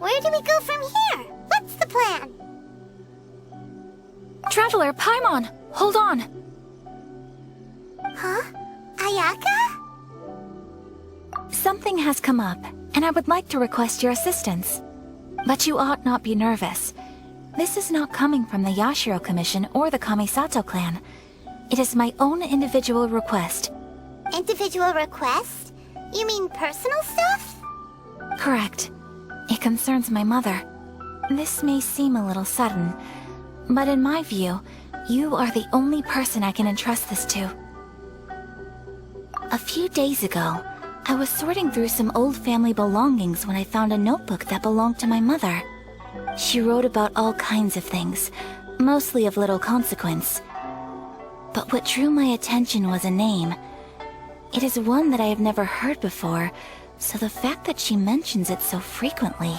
Where do we go from here? What's the plan? Traveler, Paimon! Hold on! Huh? Ayaka? Something has come up, and I would like to request your assistance. But you ought not be nervous. This is not coming from the Yashiro Commission or the Kamisato clan. It is my own individual request. Individual request? You mean personal stuff? Correct. It concerns my mother. This may seem a little sudden, but in my view, you are the only person I can entrust this to. A few days ago, I was sorting through some old family belongings when I found a notebook that belonged to my mother. She wrote about all kinds of things, mostly of little consequence. But what drew my attention was a name. It is one that I have never heard before, so the fact that she mentions it so frequently,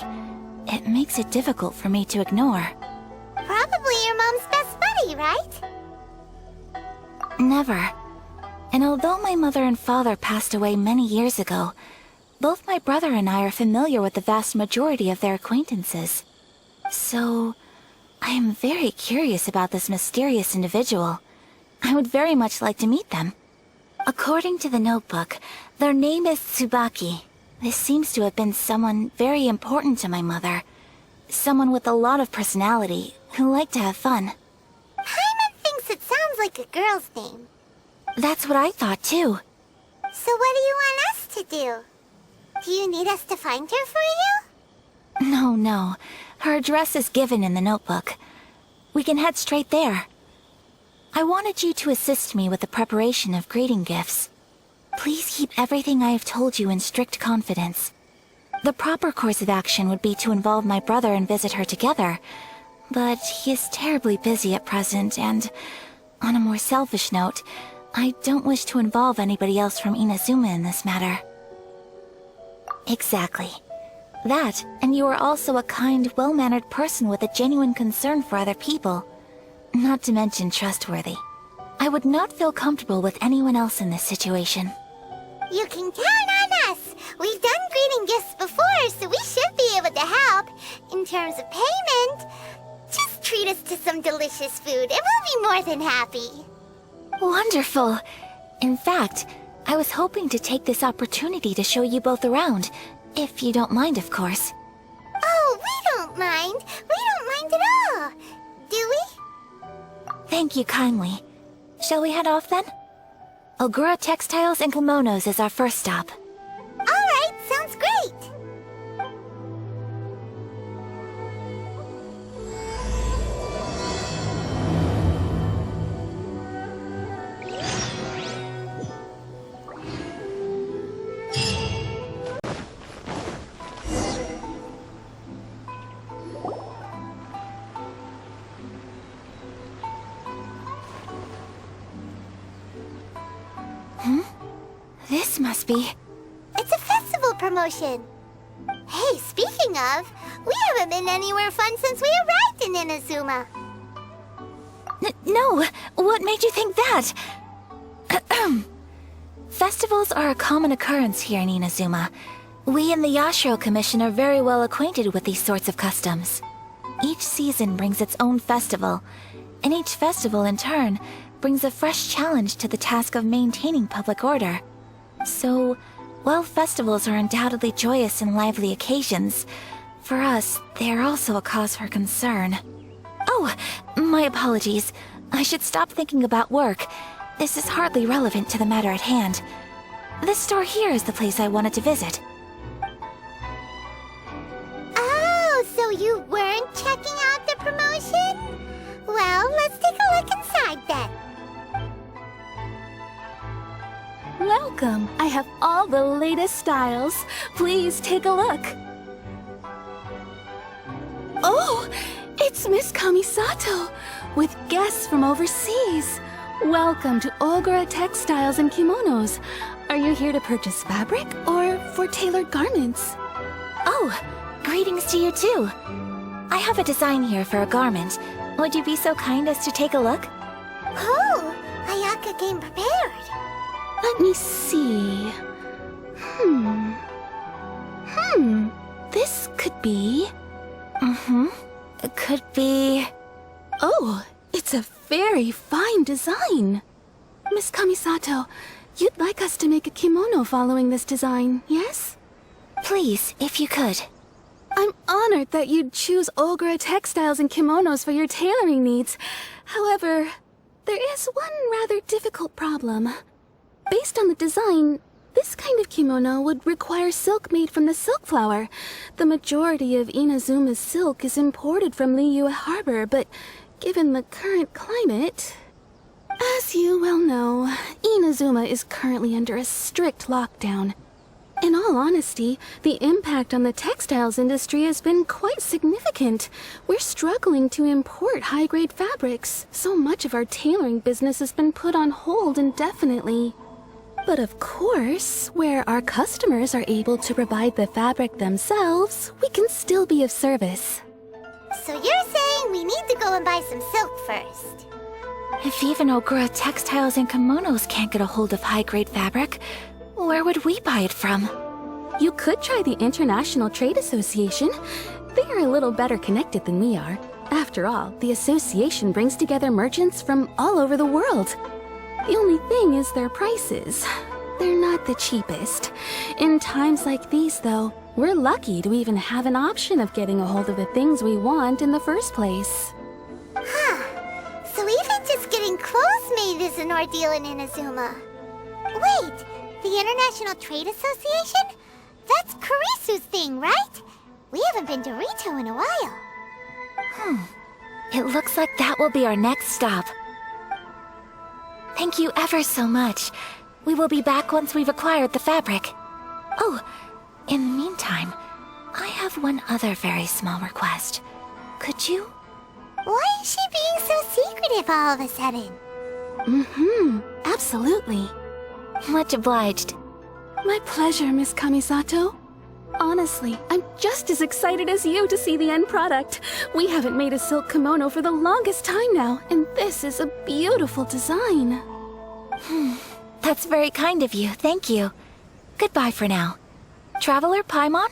it makes it difficult for me to ignore. Probably your mom's best buddy, right? Never. And although my mother and father passed away many years ago, both my brother and I are familiar with the vast majority of their acquaintances. So, I am very curious about this mysterious individual. I would very much like to meet them. According to the notebook, their name is Tsubaki. This seems to have been someone very important to my mother. Someone with a lot of personality, who liked to have fun. Paimon thinks it sounds like a girl's name. That's what I thought too. So what do you want us to do? Do you need us to find her for you? No. Her address is given in the notebook. We can head straight there. I wanted you to assist me with the preparation of greeting gifts. Please keep everything I have told you in strict confidence. The proper course of action would be to involve my brother and visit her together, but he is terribly busy at present, and on a more selfish note, I don't wish to involve anybody else from Inazuma in this matter. Exactly. That, and you are also a kind, well-mannered person with a genuine concern for other people. Not to mention trustworthy. I would not feel comfortable with anyone else in this situation. You can count on us! We've done greeting gifts before, so we should be able to help. In terms of payment, just treat us to some delicious food and we'll be more than happy. Wonderful! In fact, I was hoping to take this opportunity to show you both around, if you don't mind, of course. Oh, we don't mind. We don't mind at all. Do we? Thank you kindly. Shall we head off then? Ogura Textiles and Kimonos is our first stop. All right, sounds great. This must be... It's a festival promotion. Hey, speaking of, we haven't been anywhere fun since we arrived in Inazuma. No! What made you think that? Festivals are a common occurrence here in Inazuma. We in the Yashiro Commission are very well acquainted with these sorts of customs. Each season brings its own festival, and each festival in turn brings a fresh challenge to the task of maintaining public order. So, while festivals are undoubtedly joyous and lively occasions, for us, they are also a cause for concern. Oh, my apologies. I should stop thinking about work. This is hardly relevant to the matter at hand. This store here is the place I wanted to visit. Oh, so you weren't checking out the promotion? Well, let's take a look inside then. Welcome! I have all the latest styles. Please take a look. Oh! It's Miss Kamisato, with guests from overseas. Welcome to Ogura Textiles and Kimonos. Are you here to purchase fabric or for tailored garments? Oh, greetings to you too. I have a design here for a garment. Would you be so kind as to take a look? Oh, Ayaka came prepared. Let me see. This could be... design. Miss Kamisato, you'd like us to make a kimono following this design, yes? Please, if you could. I'm honored that you'd choose Ogura textiles and kimonos for your tailoring needs. However, there is one rather difficult problem. Based on the design, this kind of kimono would require silk made from the silk flower. The majority of Inazuma's silk is imported from Liyue Harbor, but given the current climate... As you well know, Inazuma is currently under a strict lockdown. In all honesty, the impact on the textiles industry has been quite significant. We're struggling to import high-grade fabrics. So much of our tailoring business has been put on hold indefinitely. But of course, where our customers are able to provide the fabric themselves, we can still be of service. So you're saying we need to go and buy some silk first? If even Ogura textiles and kimonos can't get a hold of high-grade fabric, where would we buy it from? You could try the International Trade Association. They are a little better connected than we are. After all, the association brings together merchants from all over the world. The only thing is their prices. They're not the cheapest. In times like these, though, we're lucky to even have an option of getting a hold of the things we want in the first place. Huh. So even just getting clothes made is an ordeal in Inazuma. Wait, the International Trade Association? That's Kurisu's thing, right? We haven't been to Rito in a while. It looks like that will be our next stop. Thank you ever so much. We will be back once we've acquired the fabric. Oh, in the meantime, I have one other very small request. Could you? Why is she being so secretive all of a sudden? Absolutely. Much obliged. My pleasure, Miss Kamisato. Honestly, I'm just as excited as you to see the end product. We haven't made a silk kimono for the longest time now, and this is a beautiful design. That's very kind of you, thank you. Goodbye for now. Traveler Paimon,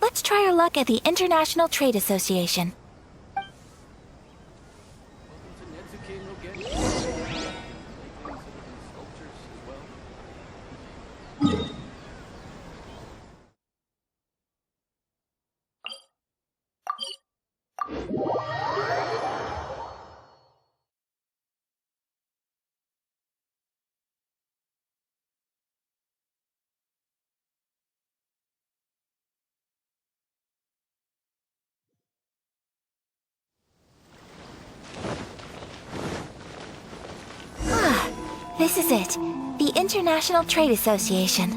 let's try our luck at the International Trade Association. This is it. The International Trade Association.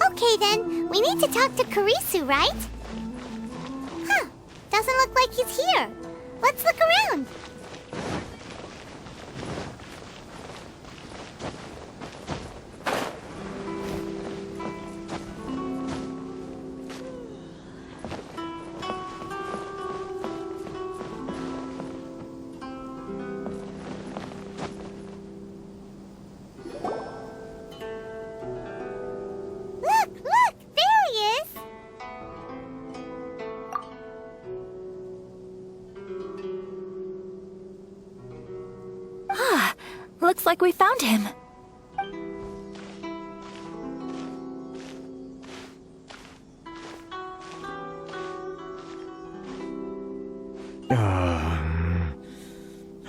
Okay then, we need to talk to Kurisu, right? Huh, doesn't look like he's here. Let's look around. Look, there he is. Looks like we found him.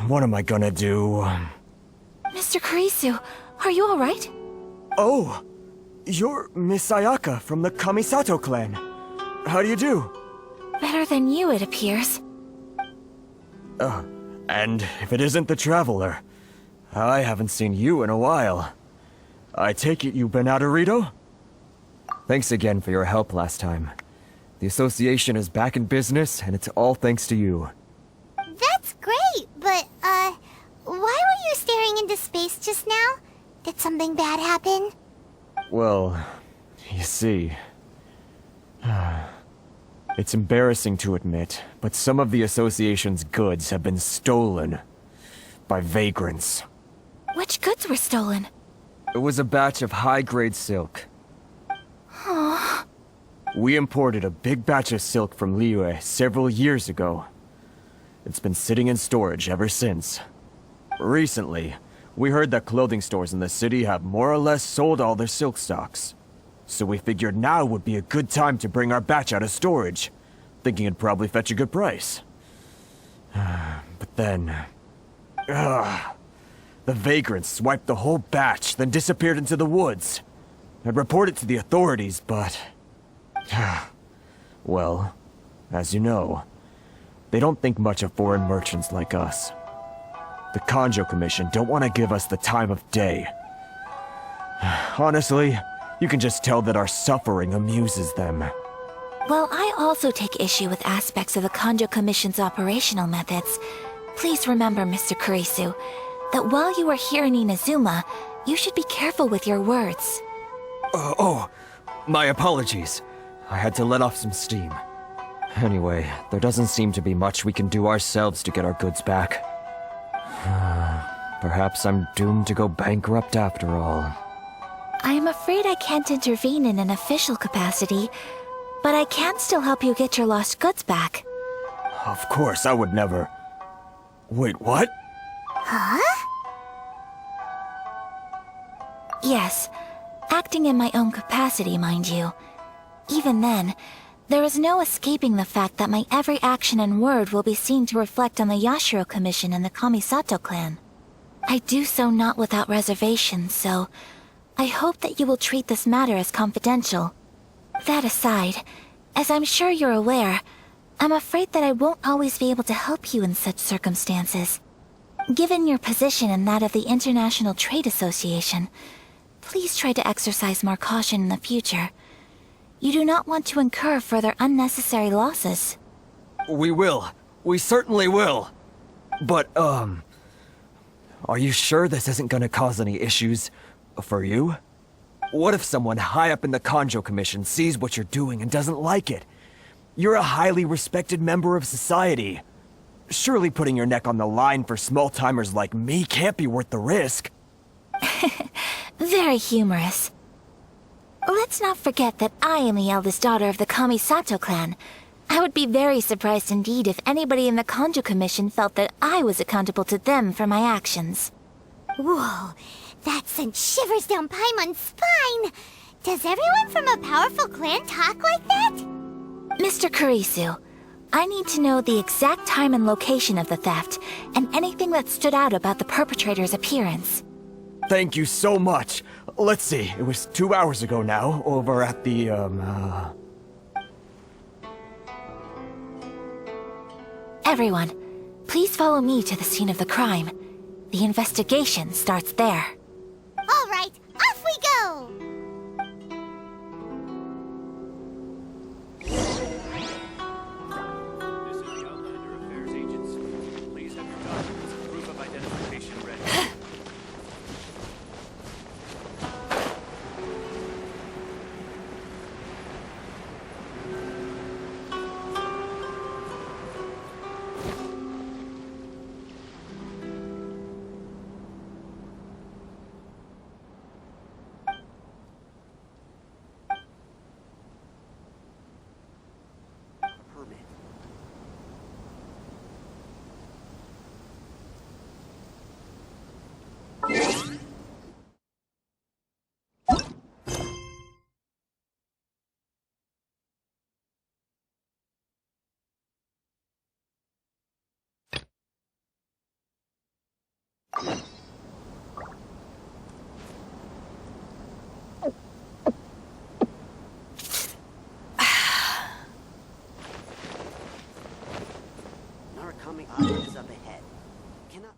What am I gonna do? Mr. Kurisu, are you alright? Oh! You're Miss Ayaka from the Kamisato clan. How do you do? Better than you, it appears. And if it isn't the Traveler, I haven't seen you in a while. I take it you've been out of Rito? Thanks again for your help last time. The association is back in business, and it's all thanks to you. That's great, but, why were you staring into space just now? Did something bad happen? Well, you see... It's embarrassing to admit, but some of the association's goods have been stolen by vagrants. Which goods were stolen? It was a batch of high-grade silk. We imported a big batch of silk from Liyue several years ago. It's been sitting in storage ever since. Recently, we heard that clothing stores in the city have more or less sold all their silk stocks. So we figured now would be a good time to bring our batch out of storage, thinking it'd probably fetch a good price. But then... the vagrants swiped the whole batch, then disappeared into the woods. I'd report it to the authorities, but... well, as you know, they don't think much of foreign merchants like us. The Kanjo Commission don't want to give us the time of day. Honestly, you can just tell that our suffering amuses them. While I also take issue with aspects of the Kanjo Commission's operational methods, please remember, Mr. Kurisu, that while you are here in Inazuma, you should be careful with your words. My apologies. I had to let off some steam. Anyway, there doesn't seem to be much we can do ourselves to get our goods back. Perhaps I'm doomed to go bankrupt after all. I am afraid I can't intervene in an official capacity, but I can still help you get your lost goods back. Of course, I would never... Wait, what? Huh? Yes, acting in my own capacity, mind you. Even then, there is no escaping the fact that my every action and word will be seen to reflect on the Yashiro Commission and the Kamisato clan. I do so not without reservation, so I hope that you will treat this matter as confidential. That aside, as I'm sure you're aware, I'm afraid that I won't always be able to help you in such circumstances. Given your position and that of the International Trade Association, please try to exercise more caution in the future. You do not want to incur further unnecessary losses. We will. We certainly will. But, are you sure this isn't gonna cause any issues for you? What if someone high up in the Kanjo Commission sees what you're doing and doesn't like it? You're a highly respected member of society. Surely putting your neck on the line for small-timers like me can't be worth the risk. Very humorous. Let's not forget that I am the eldest daughter of the Kamisato clan. I would be very surprised indeed if anybody in the Kanjo Commission felt that I was accountable to them for my actions. Whoa, that sent shivers down Paimon's spine. Does everyone from a powerful clan talk like that? Mr. Kurisu, I need to know the exact time and location of the theft, and anything that stood out about the perpetrator's appearance. Thank you so much. Let's see, it was 2 hours ago now, over at the, Everyone, please follow me to the scene of the crime. The investigation starts there. All right, off we go! This is the Outlander Affairs Agency. Please have your documents and proof of identification ready. Permit. Narukami Island is up ahead. Cannot...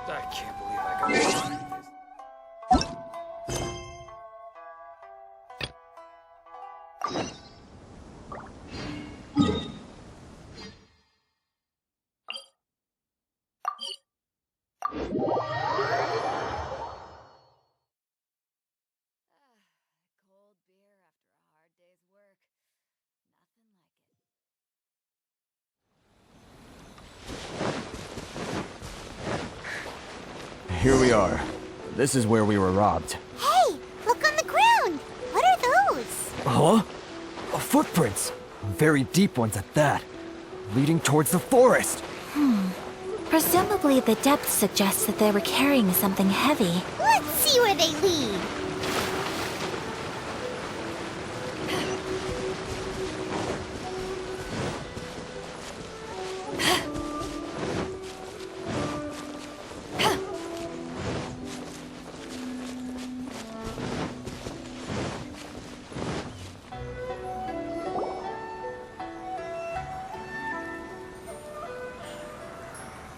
I can't believe I got behind this. Cold beer after a hard day's work. Nothing like it. Here we are. This is where we were robbed. Hey, look on the ground. What are those? Huh? Footprints. Very deep ones at that. Leading towards the forest. Presumably the depth suggests that they were carrying something heavy. Let's see where they lead.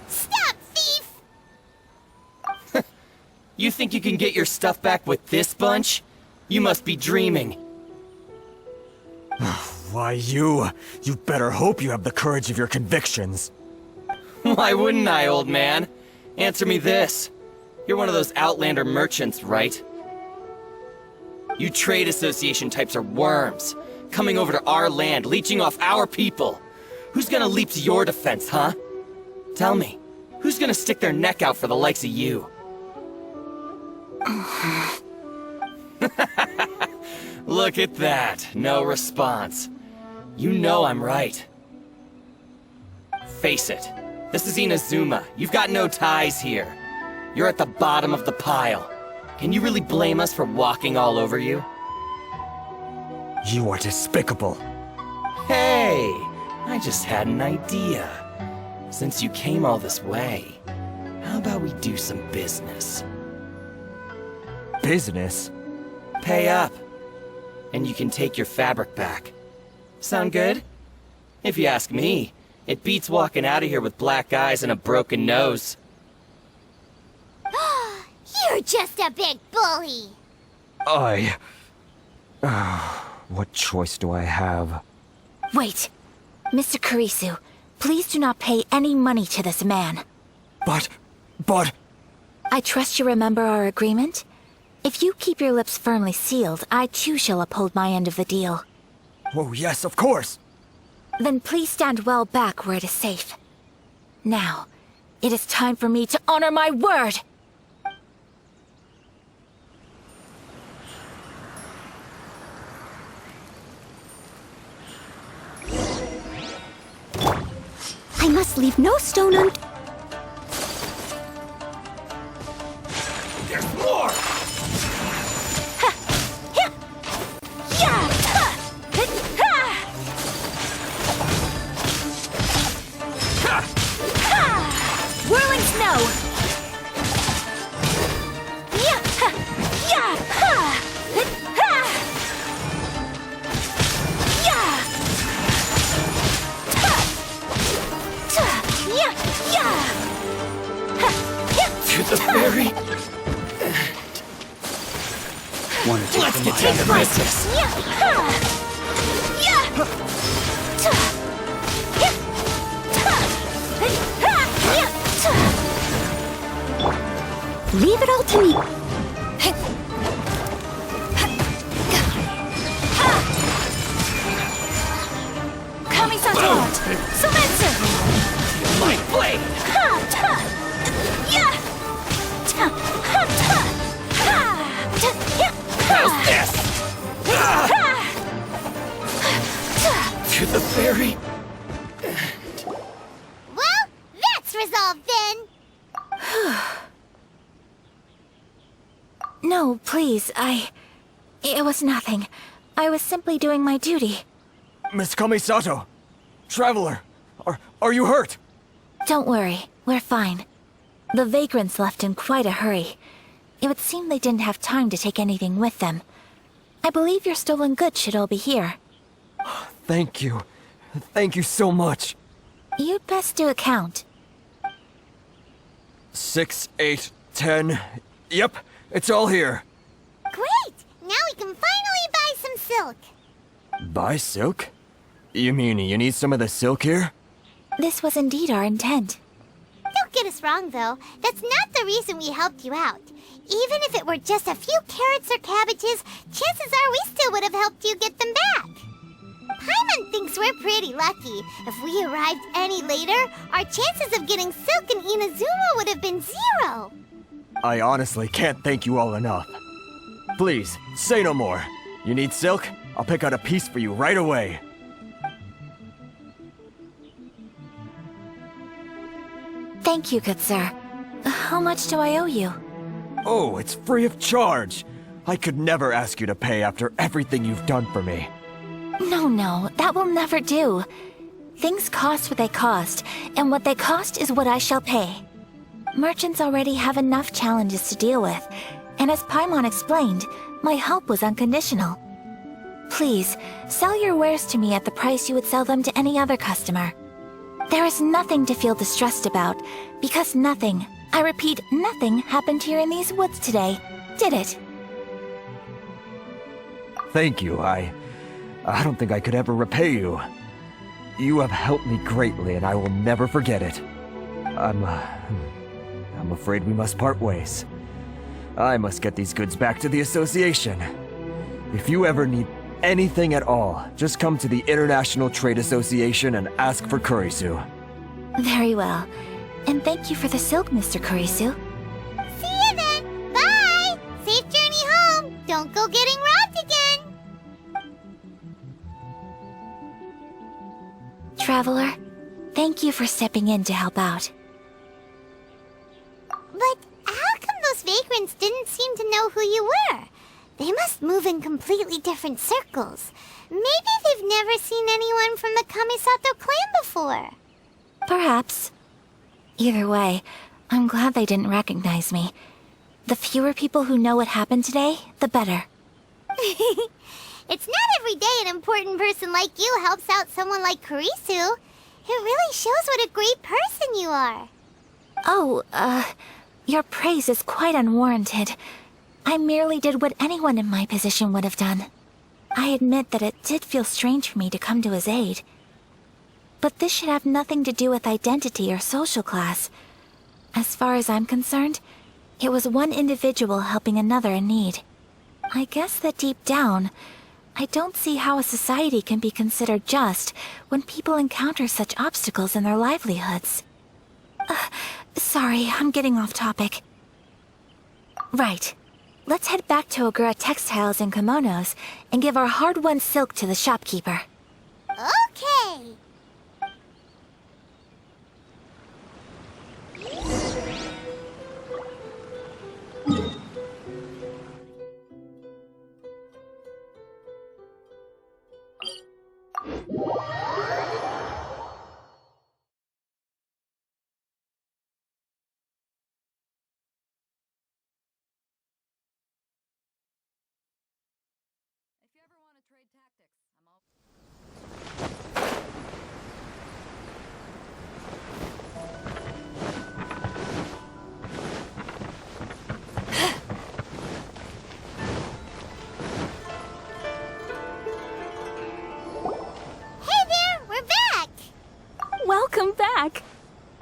Stop, thief! You think you can get your stuff back with this bunch? You must be dreaming. Why, you better hope you have the courage of your convictions. Why wouldn't I, old man? Answer me this. You're one of those Outlander merchants, right? You trade association types are worms, coming over to our land, leeching off our people. Who's gonna leap to your defense, huh? Tell me, who's gonna stick their neck out for the likes of you? Look at that, no response. You know I'm right. Face it, this is Inazuma. You've got no ties here. You're at the bottom of the pile. Can you really blame us for walking all over you? You are despicable. Hey, I just had an idea. Since you came all this way, how about we do some business? Business? Pay up, and you can take your fabric back. Sound good? If you ask me, it beats walking out of here with black eyes and a broken nose. You're just a big bully. What choice do I have? Wait. Mr. Kurisu, please do not pay any money to this man. But... I trust you remember our agreement? If you keep your lips firmly sealed, I too shall uphold my end of the deal. Oh yes, of course! Then please stand well back where it is safe. Now, it is time for me to honor my word! I must leave no stone unturned. There's more! Whirling snow! To the very Let's get down to business. Leave it all to me. Kamisato! Sumetsu! My blade! How's this? To the very... Well, that's resolved then. No, please, It was nothing. I was simply doing my duty. Miss Kamisato! Traveler! Are you hurt? Don't worry, we're fine. The vagrants left in quite a hurry. It would seem they didn't have time to take anything with them. I believe your stolen goods should all be here. Thank you. Thank you so much. You'd best do a count. 6, 8, 10. Yep, it's all here. Great! Now we can finally buy some silk. Buy silk? You mean you need some of the silk here? This was indeed our intent. Don't get us wrong, though. That's not the reason we helped you out. Even if it were just a few carrots or cabbages, chances are we still would have helped you get them back. Paimon thinks we're pretty lucky. If we arrived any later, our chances of getting silk in Inazuma would have been 0. I honestly can't thank you all enough. Please, say no more. You need silk? I'll pick out a piece for you right away. Thank you, good sir. How much do I owe you? Oh, it's free of charge. I could never ask you to pay after everything you've done for me. No, that will never do. Things cost what they cost, and what they cost is what I shall pay. Merchants already have enough challenges to deal with, and as Paimon explained, my help was unconditional. Please, sell your wares to me at the price you would sell them to any other customer. There is nothing to feel distressed about, because nothing, I repeat, nothing happened here in these woods today, did it? Thank you. I don't think I could ever repay you. You have helped me greatly, and I will never forget it. I'm afraid we must part ways. I must get these goods back to the association. If you ever need anything at all, just come to the International Trade Association and ask for Kurisu. Very well. And thank you for the silk, Mr. Kurisu. See you then! Bye! Safe journey home! Don't go getting robbed again! Traveler, thank you for stepping in to help out. But how come those vagrants didn't seem to know who you were? They must move in completely different circles. Maybe they've never seen anyone from the Kamisato clan before. Perhaps. Either way, I'm glad they didn't recognize me. The fewer people who know what happened today, the better. It's not every day an important person like you helps out someone like Kurisu. It really shows what a great person you are. Oh, your praise is quite unwarranted. I merely did what anyone in my position would have done. I admit that it did feel strange for me to come to his aid. But this should have nothing to do with identity or social class. As far as I'm concerned, it was one individual helping another in need. I guess that deep down, I don't see how a society can be considered just when people encounter such obstacles in their livelihoods. Sorry, I'm getting off topic. Right. Let's head back to Ogura Textiles and Kimonos and give our hard-won silk to the shopkeeper. Okay. back.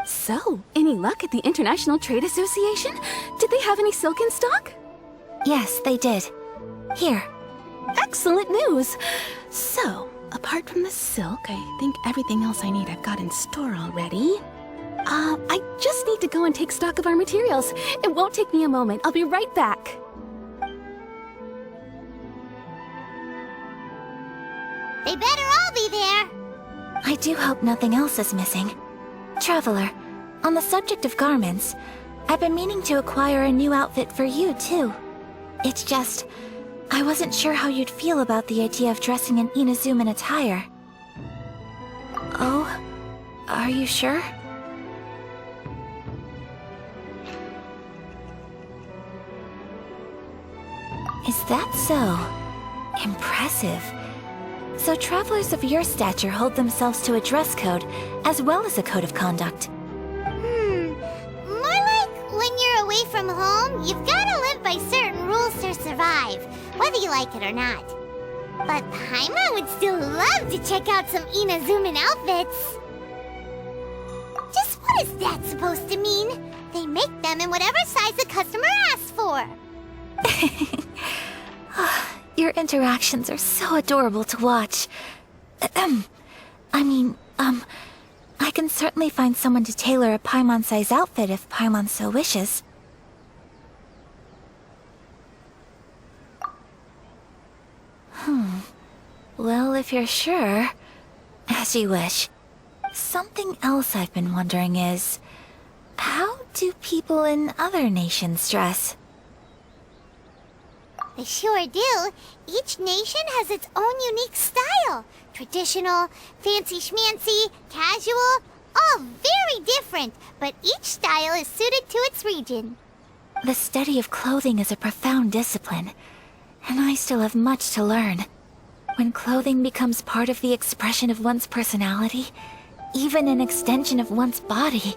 So, any luck at the International Trade Association? Did they have any silk in stock? Yes, they did. Here. Excellent news! So, apart from the silk, I think everything else I need I've got in store already. I just need to go and take stock of our materials. It won't take me a moment. I'll be right back. They better all be there. I do hope nothing else is missing. Traveler, on the subject of garments, I've been meaning to acquire a new outfit for you, too. It's just, I wasn't sure how you'd feel about the idea of dressing in Inazuman attire. Oh? Are you sure? Is that so? Impressive. So travelers of your stature hold themselves to a dress code, as well as a code of conduct. More like when you're away from home, you've gotta live by certain rules to survive, whether you like it or not. But Paimon would still love to check out some Inazuman outfits. Just what is that supposed to mean? They make them in whatever size the customer asks for. Your interactions are so adorable to watch. I can certainly find someone to tailor a Paimon-size outfit if Paimon so wishes. Well, if you're sure, as you wish. Something else I've been wondering is, how do people in other nations dress? They sure do. Each nation has its own unique style. Traditional, fancy schmancy, casual, all very different, but each style is suited to its region. The study of clothing is a profound discipline, and I still have much to learn. When clothing becomes part of the expression of one's personality, even an extension of one's body,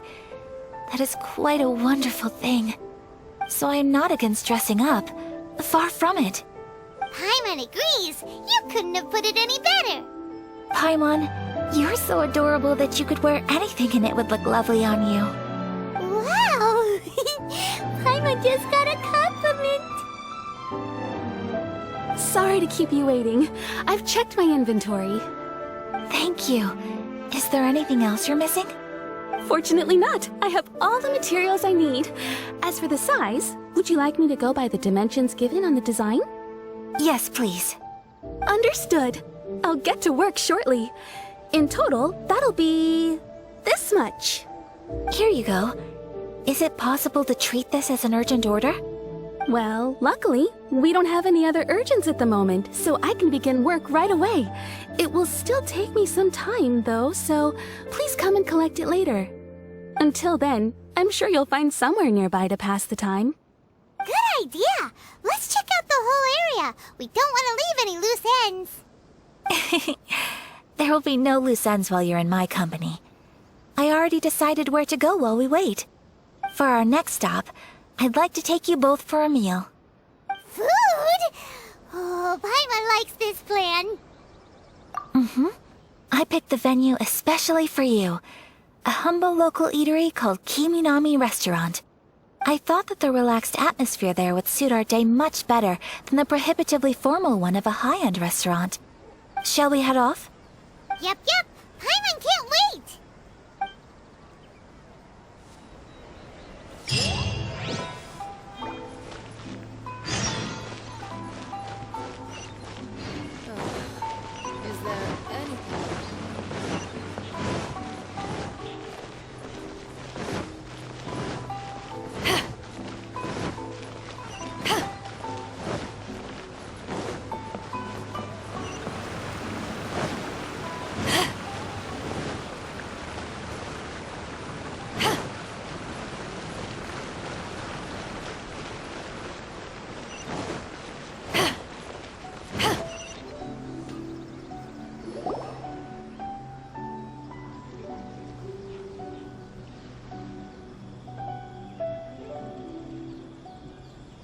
that is quite a wonderful thing. So I am not against dressing up. Far from it. Paimon agrees. You couldn't have put it any better. Paimon, you're so adorable that you could wear anything and it would look lovely on you. Wow! Paimon just got a compliment. Sorry to keep you waiting. I've checked my inventory. Thank you. Is there anything else you're missing? Fortunately not. I have all the materials I need. As for the size, would you like me to go by the dimensions given on the design? Yes, please. Understood. I'll get to work shortly. In total, that'll be this much. Here you go. Is it possible to treat this as an urgent order? Well, luckily, we don't have any other urgents at the moment, so I can begin work right away. It will still take me some time, though, so please come and collect it later. Until then, I'm sure you'll find somewhere nearby to pass the time. Good idea. Let's check out the whole area. We don't want to leave any loose ends. There will be no loose ends while you're in my company. I already decided where to go while we wait. For our next stop, I'd like to take you both for a meal. Food? Oh, Paimon likes this plan. I picked the venue especially for you. A humble local eatery called Kiminami Restaurant. I thought that the relaxed atmosphere there would suit our day much better than the prohibitively formal one of a high-end restaurant. Shall we head off? Yep. Paimon can't wait. Is there anything?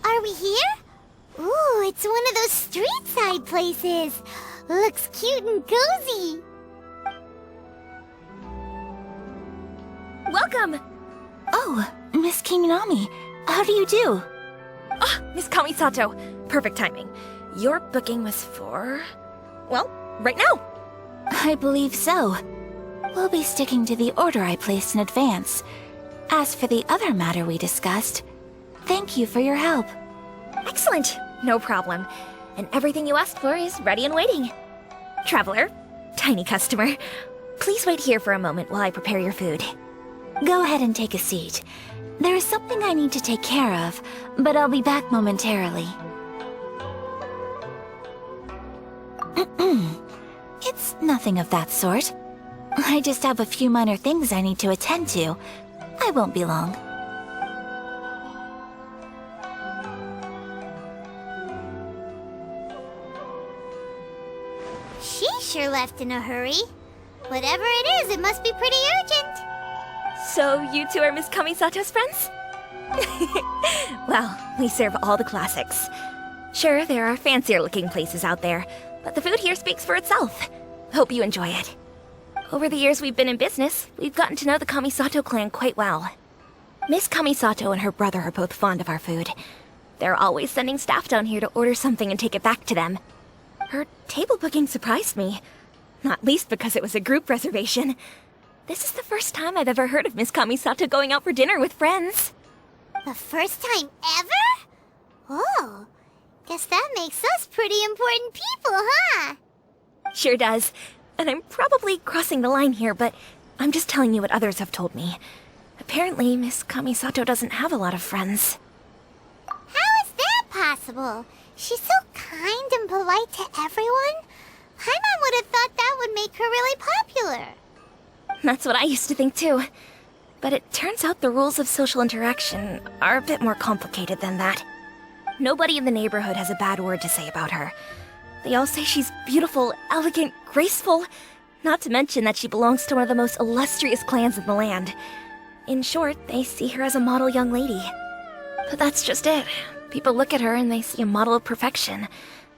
Are we here? Ooh, it's one of those street-side places. Looks cute and cozy. welcome! Oh, Miss Kiminami, how do you do? Ah, Miss Kamisato. Perfect timing. Your booking was for... well, right now. I believe so. We'll be sticking to the order I placed in advance. As for the other matter we discussed, thank you for your help. Excellent. No problem. And everything you asked for is ready and waiting. Traveler, tiny customer, please wait here for a moment while I prepare your food. Go ahead and take a seat. There is something I need to take care of, but I'll be back momentarily. It's nothing of that sort. I just have a few minor things I need to attend to. I won't be long. She sure left in a hurry. Whatever it is, it must be pretty urgent. So you two are Miss Kamisato's friends? Well, we serve all the classics. Sure, there are fancier looking places out there, but the food here speaks for itself. Hope you enjoy it. Over the years we've been in business, we've gotten to know the Kamisato clan quite well. Miss Kamisato and her brother are both fond of our food. They're always sending staff down here to order something and take it back to them. Her table booking surprised me, not least because it was a group reservation. This is the first time I've ever heard of Miss Kamisato going out for dinner with friends. The first time ever? Oh, guess that makes us pretty important people, huh? Sure does. And I'm probably crossing the line here, but I'm just telling you what others have told me. Apparently, Miss Kamisato doesn't have a lot of friends. How is that possible? She's so kind and polite to everyone. Paimon would have thought that would make her really popular. That's what I used to think too. But it turns out the rules of social interaction are a bit more complicated than that. Nobody in the neighborhood has a bad word to say about her. They all say she's beautiful, elegant, graceful, not to mention that she belongs to one of the most illustrious clans in the land. In short, they see her as a model young lady. But that's just it. People look at her and they see a model of perfection,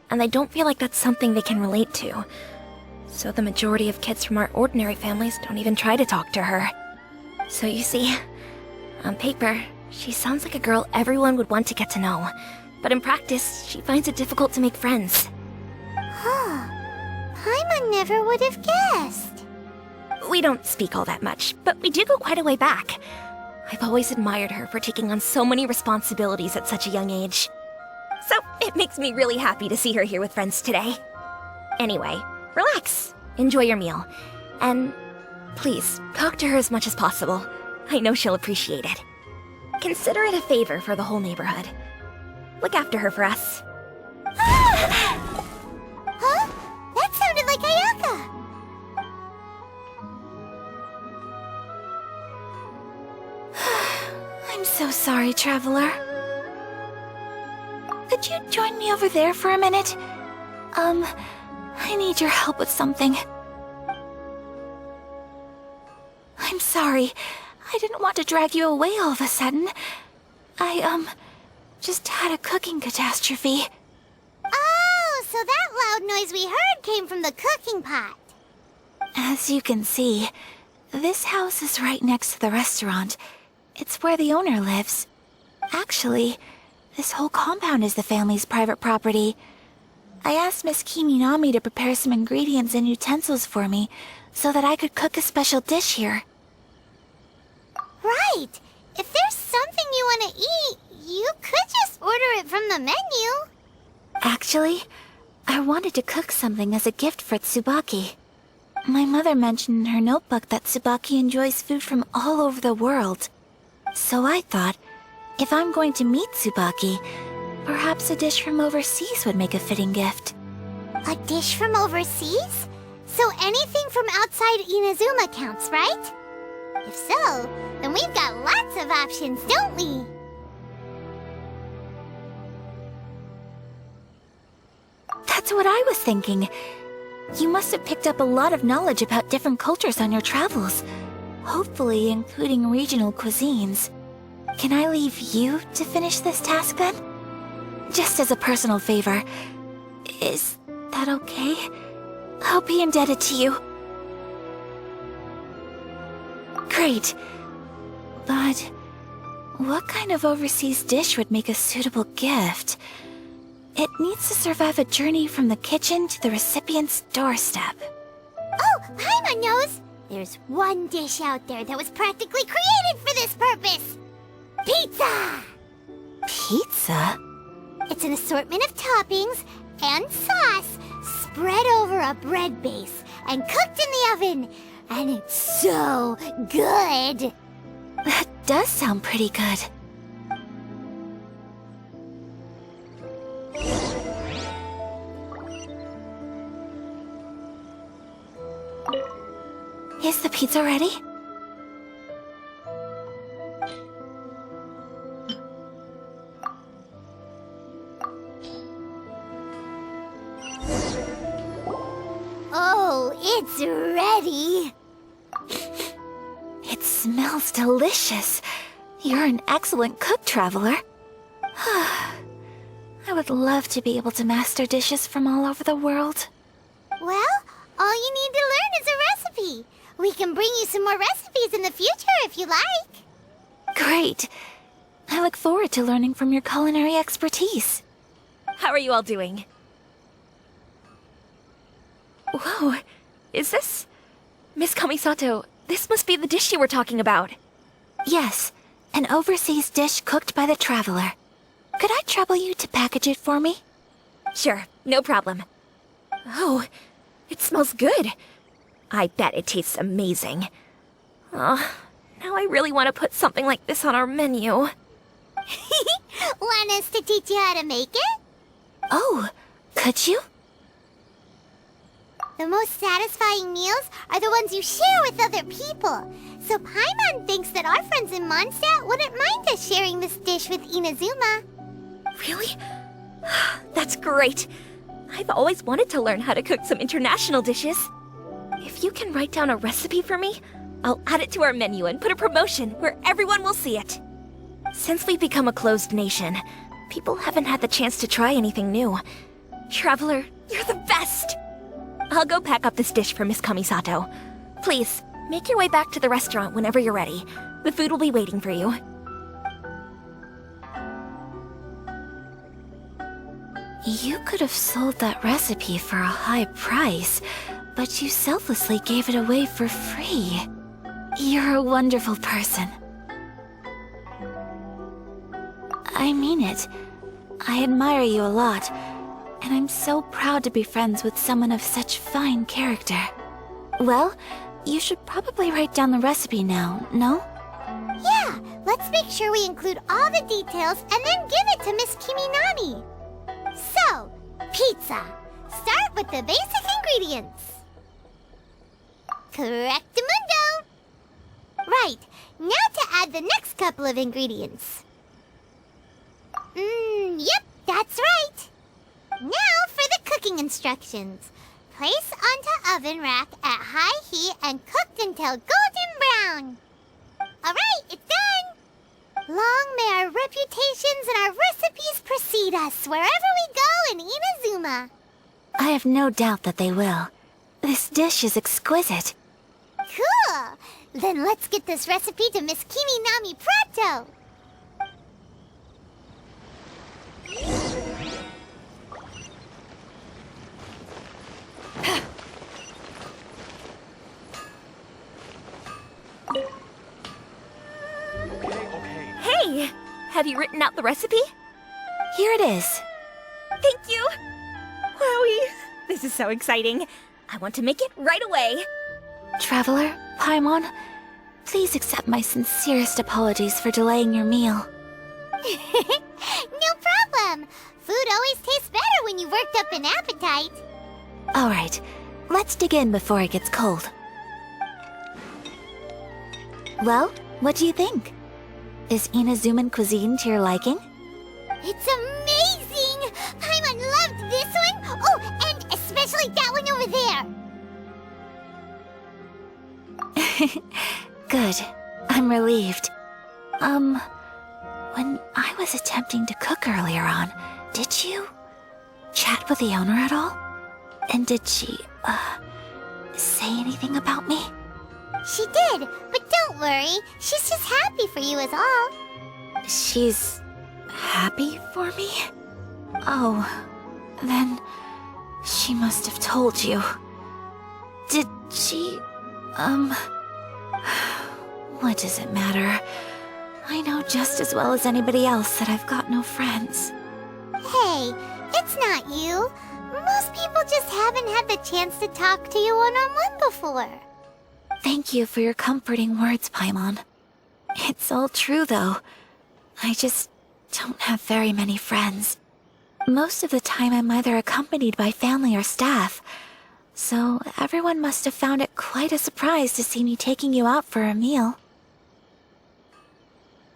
and they don't feel like that's something they can relate to. So the majority of kids from our ordinary families don't even try to talk to her. So you see, on paper, she sounds like a girl everyone would want to get to know. But in practice, she finds it difficult to make friends. Huh. Paimon never would have guessed. We don't speak all that much, but we do go quite a way back. I've always admired her for taking on so many responsibilities at such a young age. So it makes me really happy to see her here with friends today. Anyway, relax, enjoy your meal, and please talk to her as much as possible. I know she'll appreciate it. Consider it a favor for the whole neighborhood. Look after her for us. Huh? That sounded like Ayaka. I'm so sorry, Traveler. Could you join me over there for a minute? I need your help with something. I'm sorry. I didn't want to drag you away all of a sudden. I, just had a cooking catastrophe. Oh, so that loud noise we heard came from the cooking pot. As you can see, this house is right next to the restaurant. It's where the owner lives. Actually, this whole compound is the family's private property. I asked Miss Kiminami to prepare some ingredients and utensils for me so that I could cook a special dish here. Right. If there's something you want to eat, you could just order it from the menu. Actually, I wanted to cook something as a gift for Tsubaki. My mother mentioned in her notebook that Tsubaki enjoys food from all over the world. So I thought, if I'm going to meet Tsubaki, perhaps a dish from overseas would make a fitting gift. A dish from overseas? So anything from outside Inazuma counts, right? If so, then we've got lots of options, don't we? That's what I was thinking. You must have picked up a lot of knowledge about different cultures on your travels, hopefully including regional cuisines. Can I leave you to finish this task then? Just as a personal favor. Is that okay? I'll be indebted to you. Great. But what kind of overseas dish would make a suitable gift? It needs to survive a journey from the kitchen to the recipient's doorstep. Oh, Paimon knows! There's one dish out there that was practically created for this purpose! Pizza! Pizza? It's an assortment of toppings and sauce spread over a bread base and cooked in the oven. And it's so good! That does sound pretty good. Is the pizza ready? Oh, it's ready! It smells delicious. You're an excellent cook, Traveler. I would love to be able to master dishes from all over the world. Well, all you need to learn is a recipe. We can bring you some more recipes in the future if you like. Great. I look forward to learning from your culinary expertise. How are you all doing? Whoa, is this... Miss Kamisato, this must be the dish you were talking about. Yes, an overseas dish cooked by the Traveler. Could I trouble you to package it for me? Sure, no problem. Oh, it smells good. I bet it tastes amazing. Oh, now I really want to put something like this on our menu. Want us to teach you how to make it? Oh, could you? The most satisfying meals are the ones you share with other people. So Paimon thinks that our friends in Mondstadt wouldn't mind us sharing this dish with Inazuma. Really? That's great. I've always wanted to learn how to cook some international dishes. If you can write down a recipe for me, I'll add it to our menu and put a promotion where everyone will see it. Since we've become a closed nation, people haven't had the chance to try anything new. Traveler, you're the best! I'll go pack up this dish for Miss Kamisato. Please, make your way back to the restaurant whenever you're ready. The food will be waiting for you. You could have sold that recipe for a high price, but you selflessly gave it away for free. You're a wonderful person. I mean it. I admire you a lot, and I'm so proud to be friends with someone of such fine character. Well, you should probably write down the recipe now, no? Yeah, let's make sure we include all the details and then give it to Miss Kiminami. So, pizza. Start with the basic ingredients. Correctamundo! Right, now to add the next couple of ingredients. Yep, that's right. Now for the cooking instructions. Place onto oven rack at high heat and cooked until golden brown. Alright, it's done! Long may our reputations and our recipes precede us wherever we go in Inazuma. I have no doubt that they will. This dish is exquisite. Cool! Then let's get this recipe to Miss Kiminami pronto! Hey! Have you written out the recipe? Here it is. Thank you! Wowie! This is so exciting. I want to make it right away. Traveler, Paimon, please accept my sincerest apologies for delaying your meal. No problem! Food always tastes better when you've worked up an appetite. All right, let's dig in before it gets cold. Well, what do you think? Is Inazuman cuisine to your liking? It's amazing! Paimon loved this one! Oh, and especially that one over there! Good. I'm relieved. When I was attempting to cook earlier on, did you chat with the owner at all? And did she, say anything about me? She did, but don't worry. She's just happy for you is all. She's happy for me? Oh, then she must have told you. Did she, what does it matter? I know just as well as anybody else that I've got no friends. Hey, it's not you. Most people just haven't had the chance to talk to you one-on-one before. Thank you for your comforting words, Paimon. It's all true, though. I just don't have very many friends. Most of the time I'm either accompanied by family or staff, so everyone must have found it quite a surprise to see me taking you out for a meal.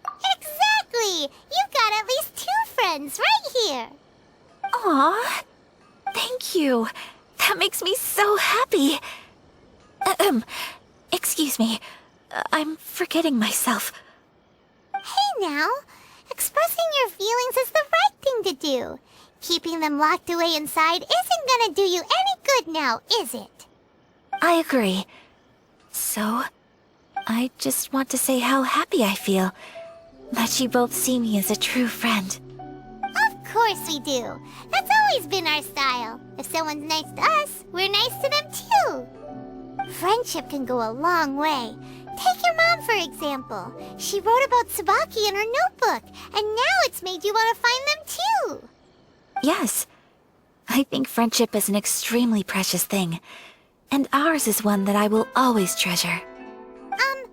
Exactly! You've got at least 2 friends right here. Aw, thank you. That makes me so happy. Excuse me. I'm forgetting myself. Hey now, expressing your feelings is the right thing to do. Keeping them locked away inside isn't gonna do you any good now, is it? I agree. So, I just want to say how happy I feel that you both see me as a true friend. Of course we do. That's always been our style. If someone's nice to us, we're nice to them too. Friendship can go a long way. Take your mom, for example. She wrote about Tsubaki in her notebook, and now it's made you want to find them too. Yes. I think friendship is an extremely precious thing, and ours is one that I will always treasure.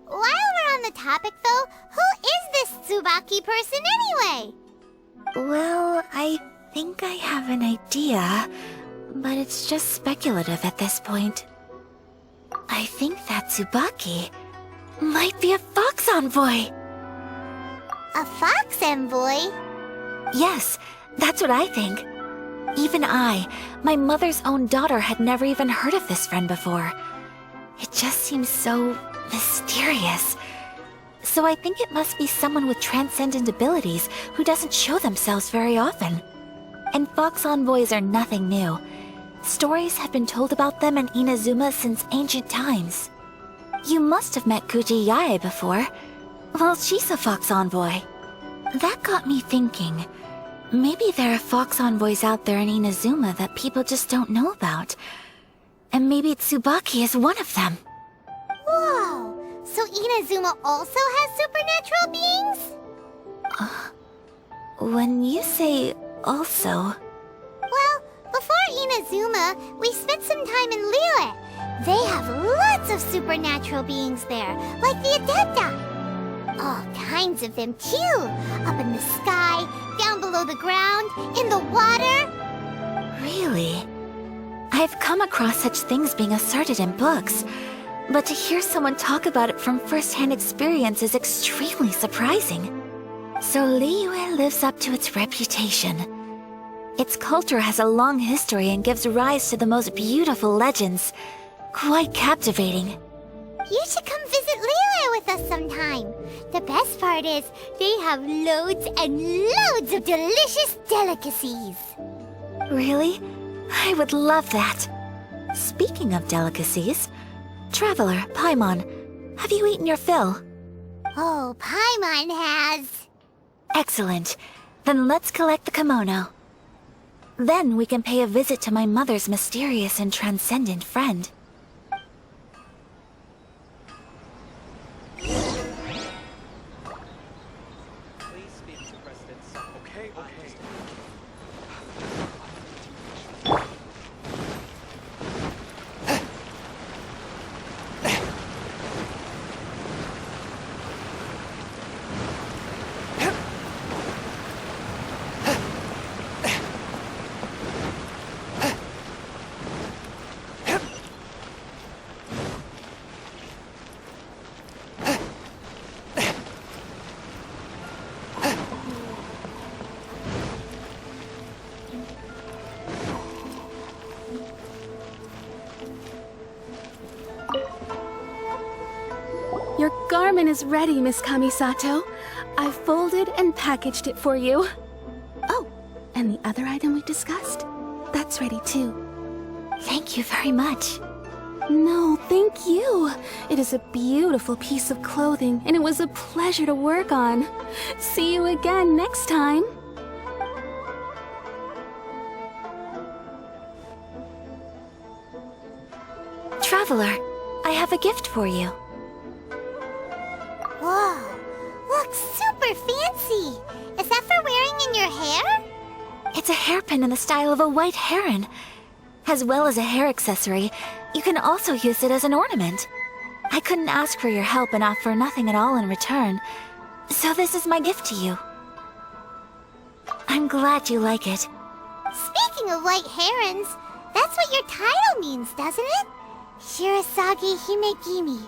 While we're on the topic though, who is this Tsubaki person anyway? Well, I think I have an idea, but it's just speculative at this point. I think that Tsubaki might be a fox envoy. A fox envoy? Yes, that's what I think. Even I, my mother's own daughter, had never even heard of this friend before. It just seems so mysterious. So I think it must be someone with transcendent abilities who doesn't show themselves very often. And fox envoys are nothing new. Stories have been told about them in Inazuma since ancient times. You must have met Kuji Yae before. Well, she's a fox envoy. That got me thinking. Maybe there are fox envoys out there in Inazuma that people just don't know about. And maybe Tsubaki is one of them. Whoa! So Inazuma also has supernatural beings? When you say also... Well, before Inazuma, we spent some time in Liyue. They have lots of supernatural beings there, like the Adepta. All kinds of them too. Up in the sky, down below the ground, in the water. Really? I've come across such things being asserted in books, but to hear someone talk about it from first-hand experience is extremely surprising. So Liyue lives up to its reputation. Its culture has a long history and gives rise to the most beautiful legends. Quite captivating. You should come visit Liyue with us sometime. The best part is, they have loads and loads of delicious delicacies. Really? I would love that. Speaking of delicacies, Traveler, Paimon, have you eaten your fill? Oh, Paimon has. Excellent. Then let's collect the kimono. Then we can pay a visit to my mother's mysterious and transcendent friend. Please speak to President Sun. Okay. Your garment is ready, Miss Kamisato. I've folded and packaged it for you. Oh, and the other item we discussed? That's ready too. Thank you very much. No, thank you. It is a beautiful piece of clothing, and it was a pleasure to work on. See you again next time. Traveler, I have a gift for you. Whoa, looks super fancy. Is that for wearing in your hair? It's a hairpin in the style of a white heron. As well as a hair accessory, you can also use it as an ornament. I couldn't ask for your help and offer nothing at all in return, so this is my gift to you. I'm glad you like it. Speaking of white herons, that's what your title means, doesn't it? Shirasagi Himegimi.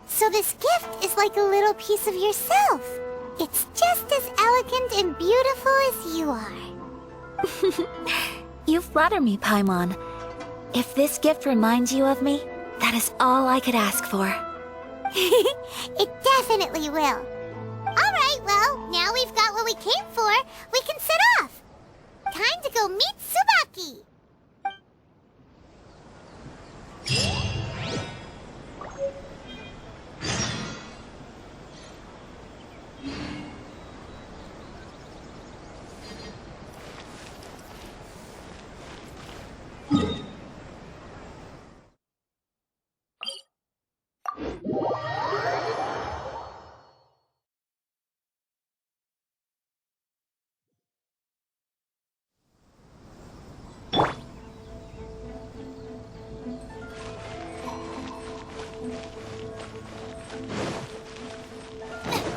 So this gift is like a little piece of yourself. It's just as elegant and beautiful as you are. You flatter me, Paimon. If this gift reminds you of me, that is all I could ask for. It definitely will. Alright, well, now we've got what we came for, we can set off. Time to go meet Tsubaki.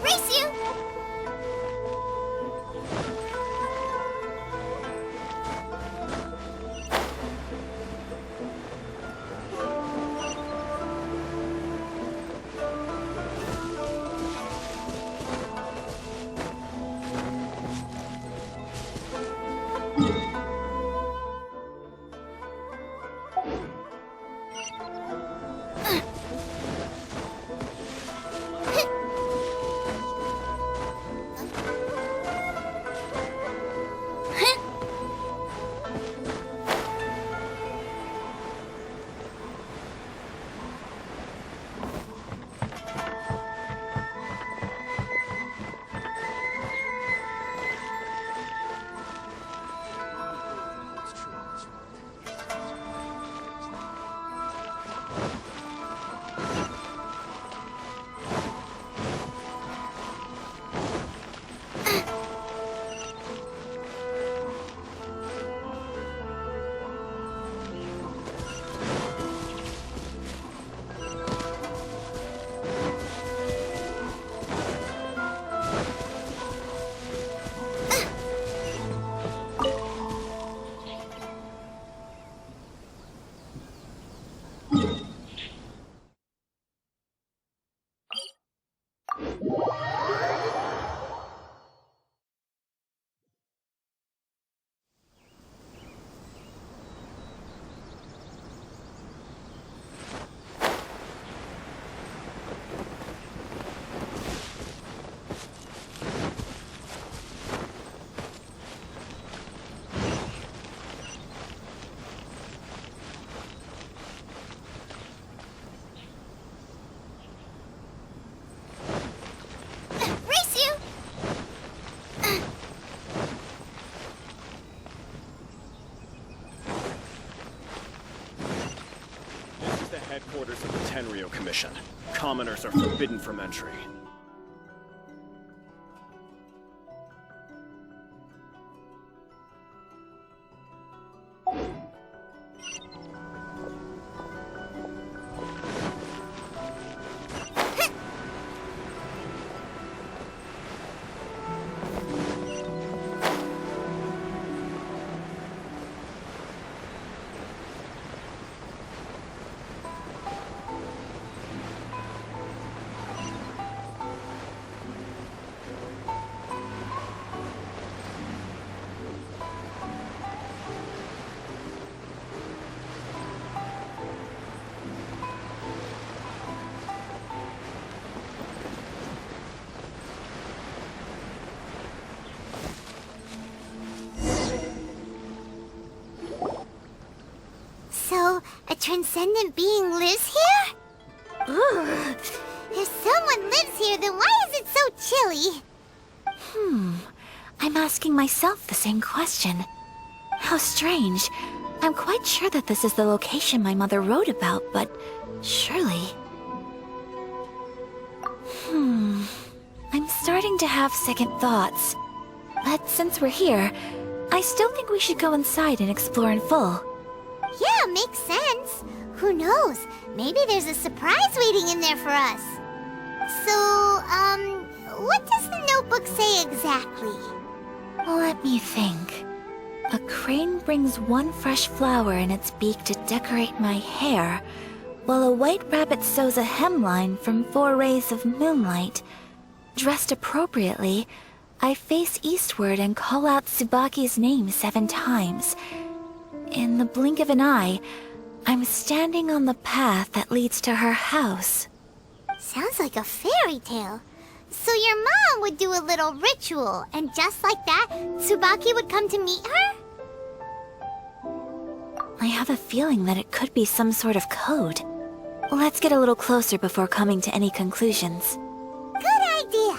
Race you! Headquarters of the Tenryo Commission. Commoners are forbidden from entry. transcendent being lives here? Ugh. If someone lives here, then why is it so chilly? I'm asking myself the same question. How strange. I'm quite sure that this is the location my mother wrote about, but surely... I'm starting to have second thoughts. But since we're here, I still think we should go inside and explore in full. Yeah, makes sense. Who knows? Maybe there's a surprise waiting in there for us. So, what does the notebook say exactly? Let me think. A crane brings one fresh flower in its beak to decorate my hair, while a white rabbit sews a hemline from 4 rays of moonlight. Dressed appropriately, I face eastward and call out Tsubaki's name 7 times. In the blink of an eye, I'm standing on the path that leads to her house. Sounds like a fairy tale. So your mom would do a little ritual, and just like that, Tsubaki would come to meet her? I have a feeling that it could be some sort of code. Let's get a little closer before coming to any conclusions. Good idea.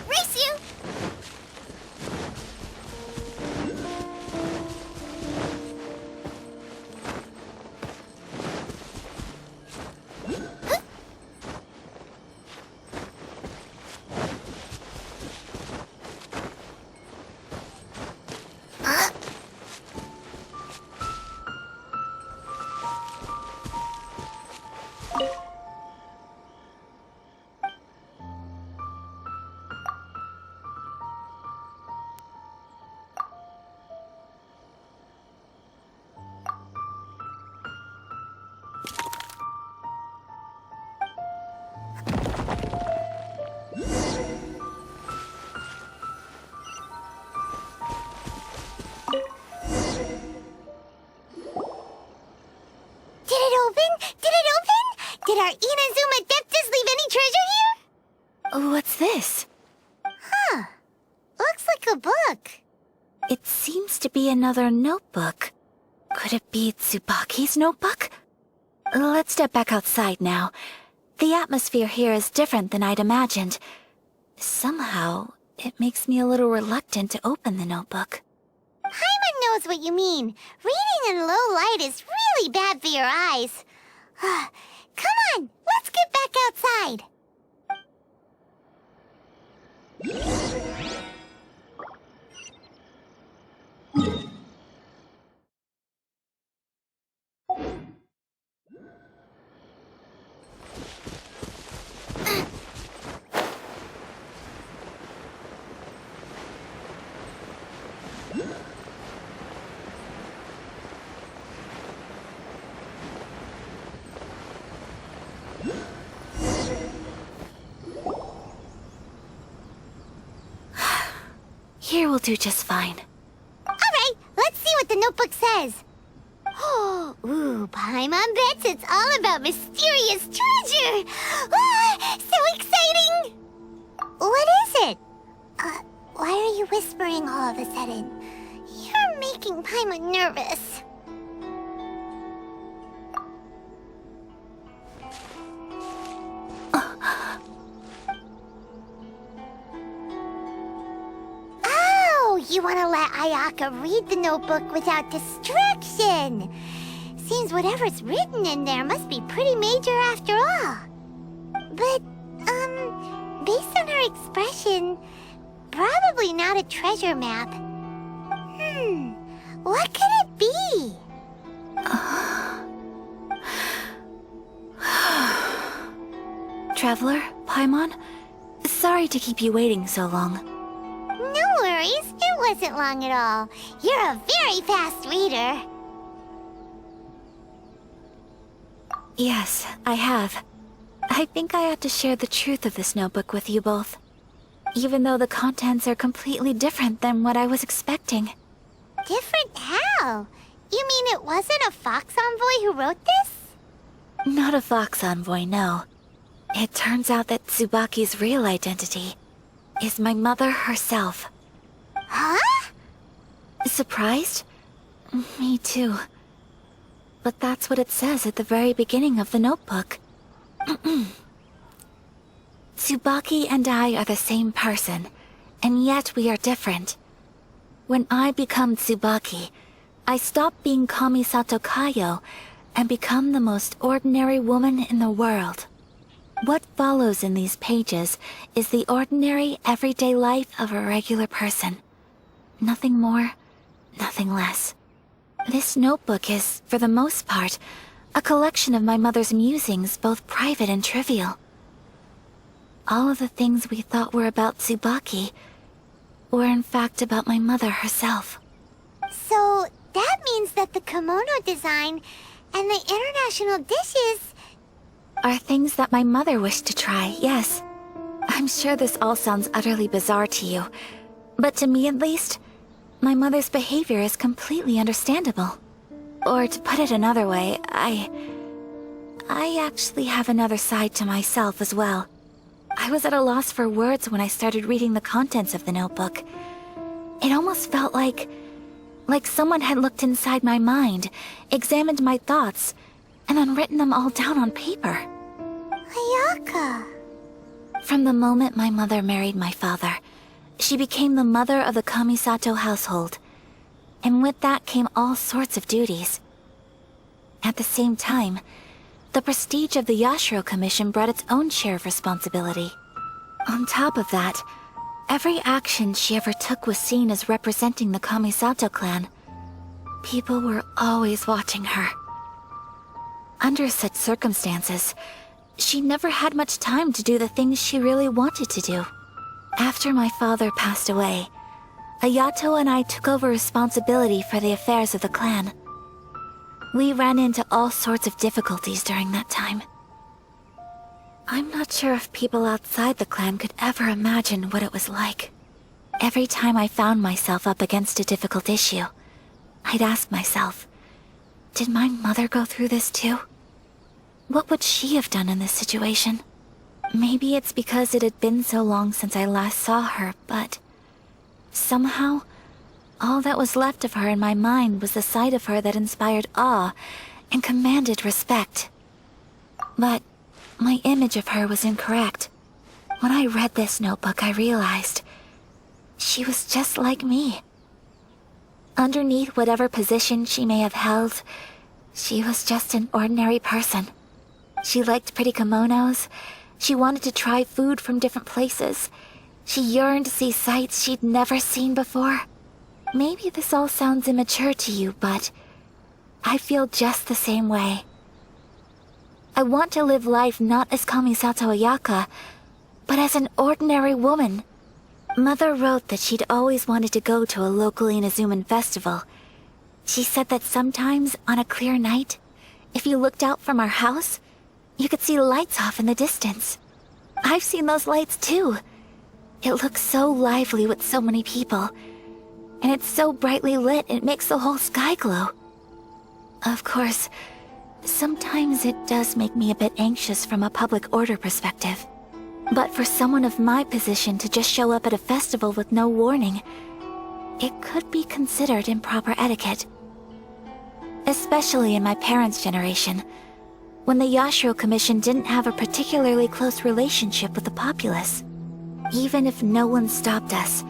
Race you! Did it open? Did it open? Did our Inazuma Deptus leave any treasure here? What's this? Huh. Looks like a book. It seems to be another notebook. Could it be Tsubaki's notebook? Let's step back outside now. The atmosphere here is different than I'd imagined. Somehow, it makes me a little reluctant to open the notebook. Paimon knows what you mean. Reading in low light is really bad for your eyes. Come on, let's get back outside. Here will do just fine. All right, let's see what the notebook says. Ooh, Paimon bets it's all about mysterious treasure. So exciting! What is it? Why are you whispering all of a sudden? You're making Paimon nervous. You want to let Ayaka read the notebook without distraction. Seems whatever's written in there must be pretty major after all. But, based on her expression, probably not a treasure map. What could it be? Traveler, Paimon, sorry to keep you waiting so long. No worries, it wasn't long at all. You're a very fast reader. Yes, I have. I think I have to share the truth of this notebook with you both. Even though the contents are completely different than what I was expecting. Different how? You mean it wasn't a Fox Envoy who wrote this? Not a Fox Envoy, no. It turns out that Tsubaki's real identity is my mother herself. Huh? Surprised? Me too. But that's what it says at the very beginning of the notebook. Tsubaki and I are the same person, and yet we are different. When I become Tsubaki, I stop being Kamisato Kayo and become the most ordinary woman in the world. What follows in these pages is the ordinary, everyday life of a regular person. Nothing more, nothing less. This notebook is, for the most part, a collection of my mother's musings, both private and trivial. All of the things we thought were about Tsubaki were in fact about my mother herself. So, that means that the kimono design and the international dishes... Are things that my mother wished to try, yes. I'm sure this all sounds utterly bizarre to you, but to me at least, my mother's behavior is completely understandable. Or to put it another way, I actually have another side to myself as well. I was at a loss for words when I started reading the contents of the notebook. It almost felt like someone had looked inside my mind, examined my thoughts, and then written them all down on paper. Ayaka. From the moment my mother married my father, she became the mother of the Kamisato household. And with that came all sorts of duties. At the same time, the prestige of the Yashiro Commission brought its own share of responsibility. On top of that, every action she ever took was seen as representing the Kamisato clan. People were always watching her. Under such circumstances, she never had much time to do the things she really wanted to do. After my father passed away, Ayato and I took over responsibility for the affairs of the clan. We ran into all sorts of difficulties during that time. I'm not sure if people outside the clan could ever imagine what it was like. Every time I found myself up against a difficult issue, I'd ask myself, did my mother go through this too? What would she have done in this situation? Maybe it's because it had been so long since I last saw her, but somehow, all that was left of her in my mind was the side of her that inspired awe and commanded respect. But my image of her was incorrect. When I read this notebook, I realized she was just like me. Underneath whatever position she may have held, she was just an ordinary person. She liked pretty kimonos. She wanted to try food from different places. She yearned to see sights she'd never seen before. Maybe this all sounds immature to you, but I feel just the same way. I want to live life not as Kamisato Ayaka, but as an ordinary woman. Mother wrote that she'd always wanted to go to a local Inazuman festival. She said that sometimes, on a clear night, if you looked out from our house, you could see lights off in the distance. I've seen those lights too. It looks so lively with so many people. And it's so brightly lit, it makes the whole sky glow. Of course, sometimes it does make me a bit anxious from a public order perspective. But for someone of my position to just show up at a festival with no warning, it could be considered improper etiquette. Especially in my parents' generation, when the Yashiro Commission didn't have a particularly close relationship with the populace. Even if no one stopped us,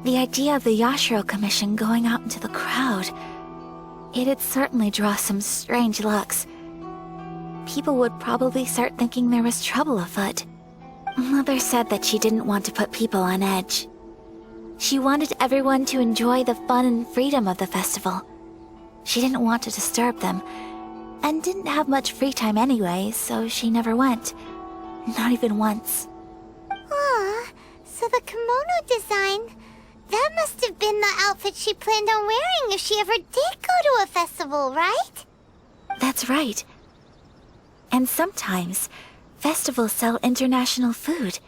the idea of the Yashiro Commission going out into the crowd, it'd certainly draw some strange looks. People would probably start thinking there was trouble afoot. Mother said that she didn't want to put people on edge. She wanted everyone to enjoy the fun and freedom of the festival. She didn't want to disturb them, and didn't have much free time anyway, so she never went. Not even once. Aw, so the kimono design, That must have been the outfit she planned on wearing if she ever did go to a festival, right? That's right. And sometimes, festivals sell international food.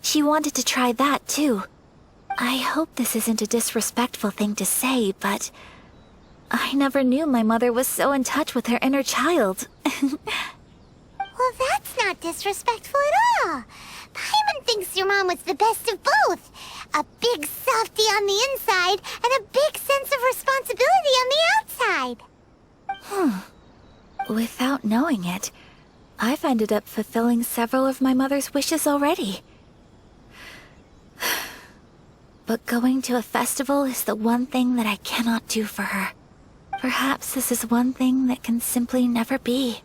She wanted to try that too. I hope this isn't a disrespectful thing to say, but I never knew my mother was so in touch with her inner child. Well, that's not disrespectful at all. Paimon thinks your mom was the best of both. A big softie on the inside and a big sense of responsibility on the outside. Without knowing it, I've ended up fulfilling several of my mother's wishes already. But going to a festival is the one thing that I cannot do for her. Perhaps this is one thing that can simply never be.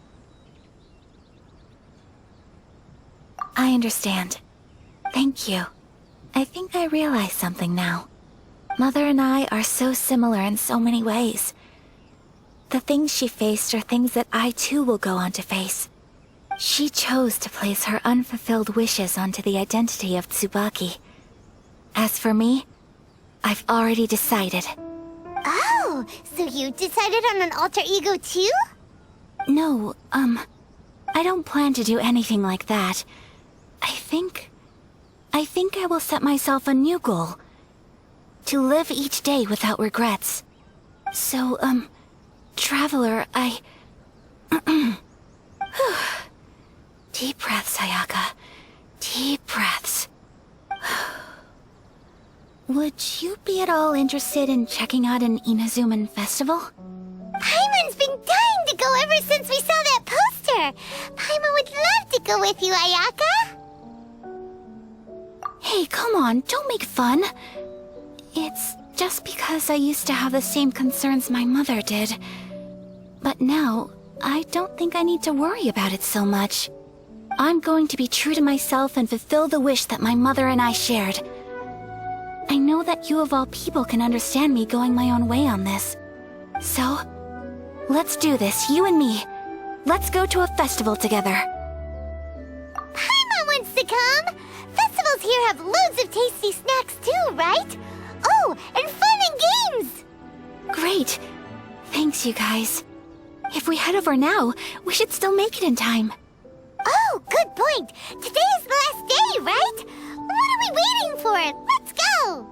I understand. Thank you. I think I realize something now. Mother and I are so similar in so many ways. The things she faced are things that I too will go on to face. She chose to place her unfulfilled wishes onto the identity of Tsubaki. As for me, I've already decided. Oh, so you decided on an alter ego too? No, I don't plan to do anything like that. I think I will set myself a new goal. To live each day without regrets. So, Traveler, Deep breaths, Ayaka. Deep breaths. Would you be at all interested in checking out an Inazuman festival? Paimon's been dying to go ever since we saw that poster. Paimon would love to go with you, Ayaka. Hey, come on, don't make fun. It's just because I used to have the same concerns my mother did. But now, I don't think I need to worry about it so much. I'm going to be true to myself and fulfill the wish that my mother and I shared. I know that you of all people can understand me going my own way on this. So, let's do this, you and me. Let's go to a festival together. Paimon wants to come. Festivals here have loads of tasty snacks too, right? Oh, and fun and games. Great. Thanks, you guys. If we head over now, we should still make it in time. Oh, good point. Today is the last day, right? What are we waiting for? Let's go.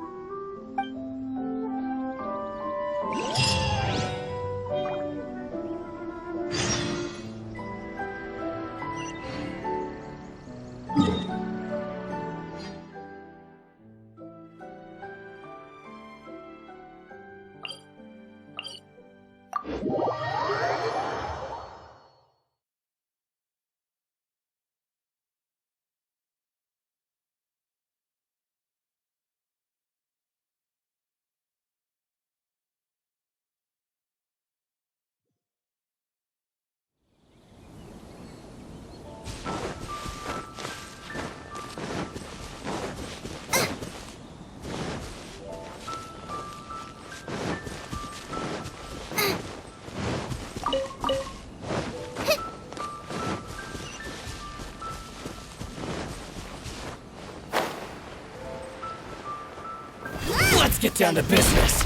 Let's get down to business.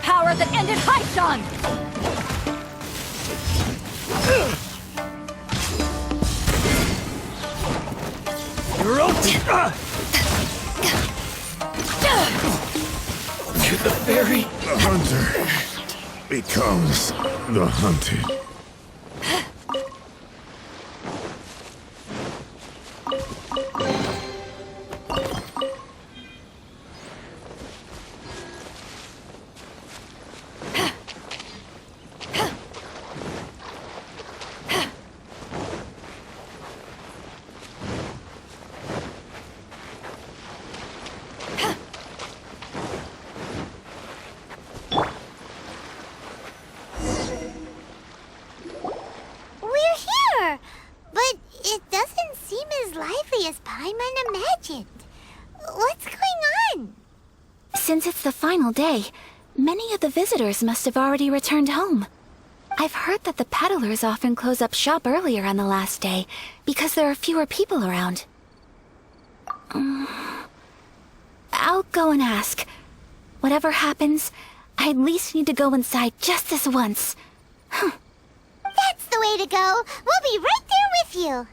Power that ended Haishan! You're up! To the fairy. The hunter becomes the hunted. What's going on? Since it's the final day, many of the visitors must have already returned home. I've heard that the peddlers often close up shop earlier on the last day because there are fewer people around. I'll go and ask. Whatever happens, I at least need to go inside just this once. That's the way to go. We'll be right there with you.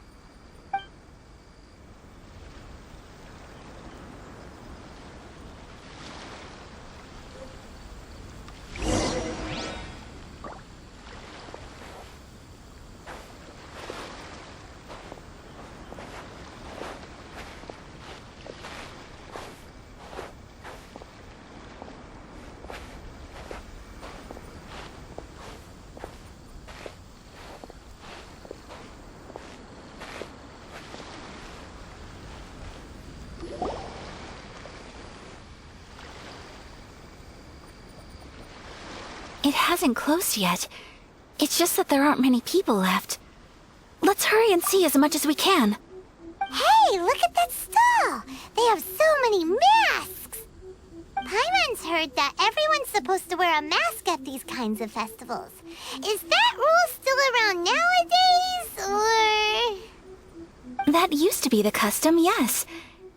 It hasn't closed yet. It's just that there aren't many people left. Let's hurry and see as much as we can. Hey, look at that stall! They have so many masks! Paimon's heard that everyone's supposed to wear a mask at these kinds of festivals. Is that rule still around nowadays, or...? That used to be the custom, yes.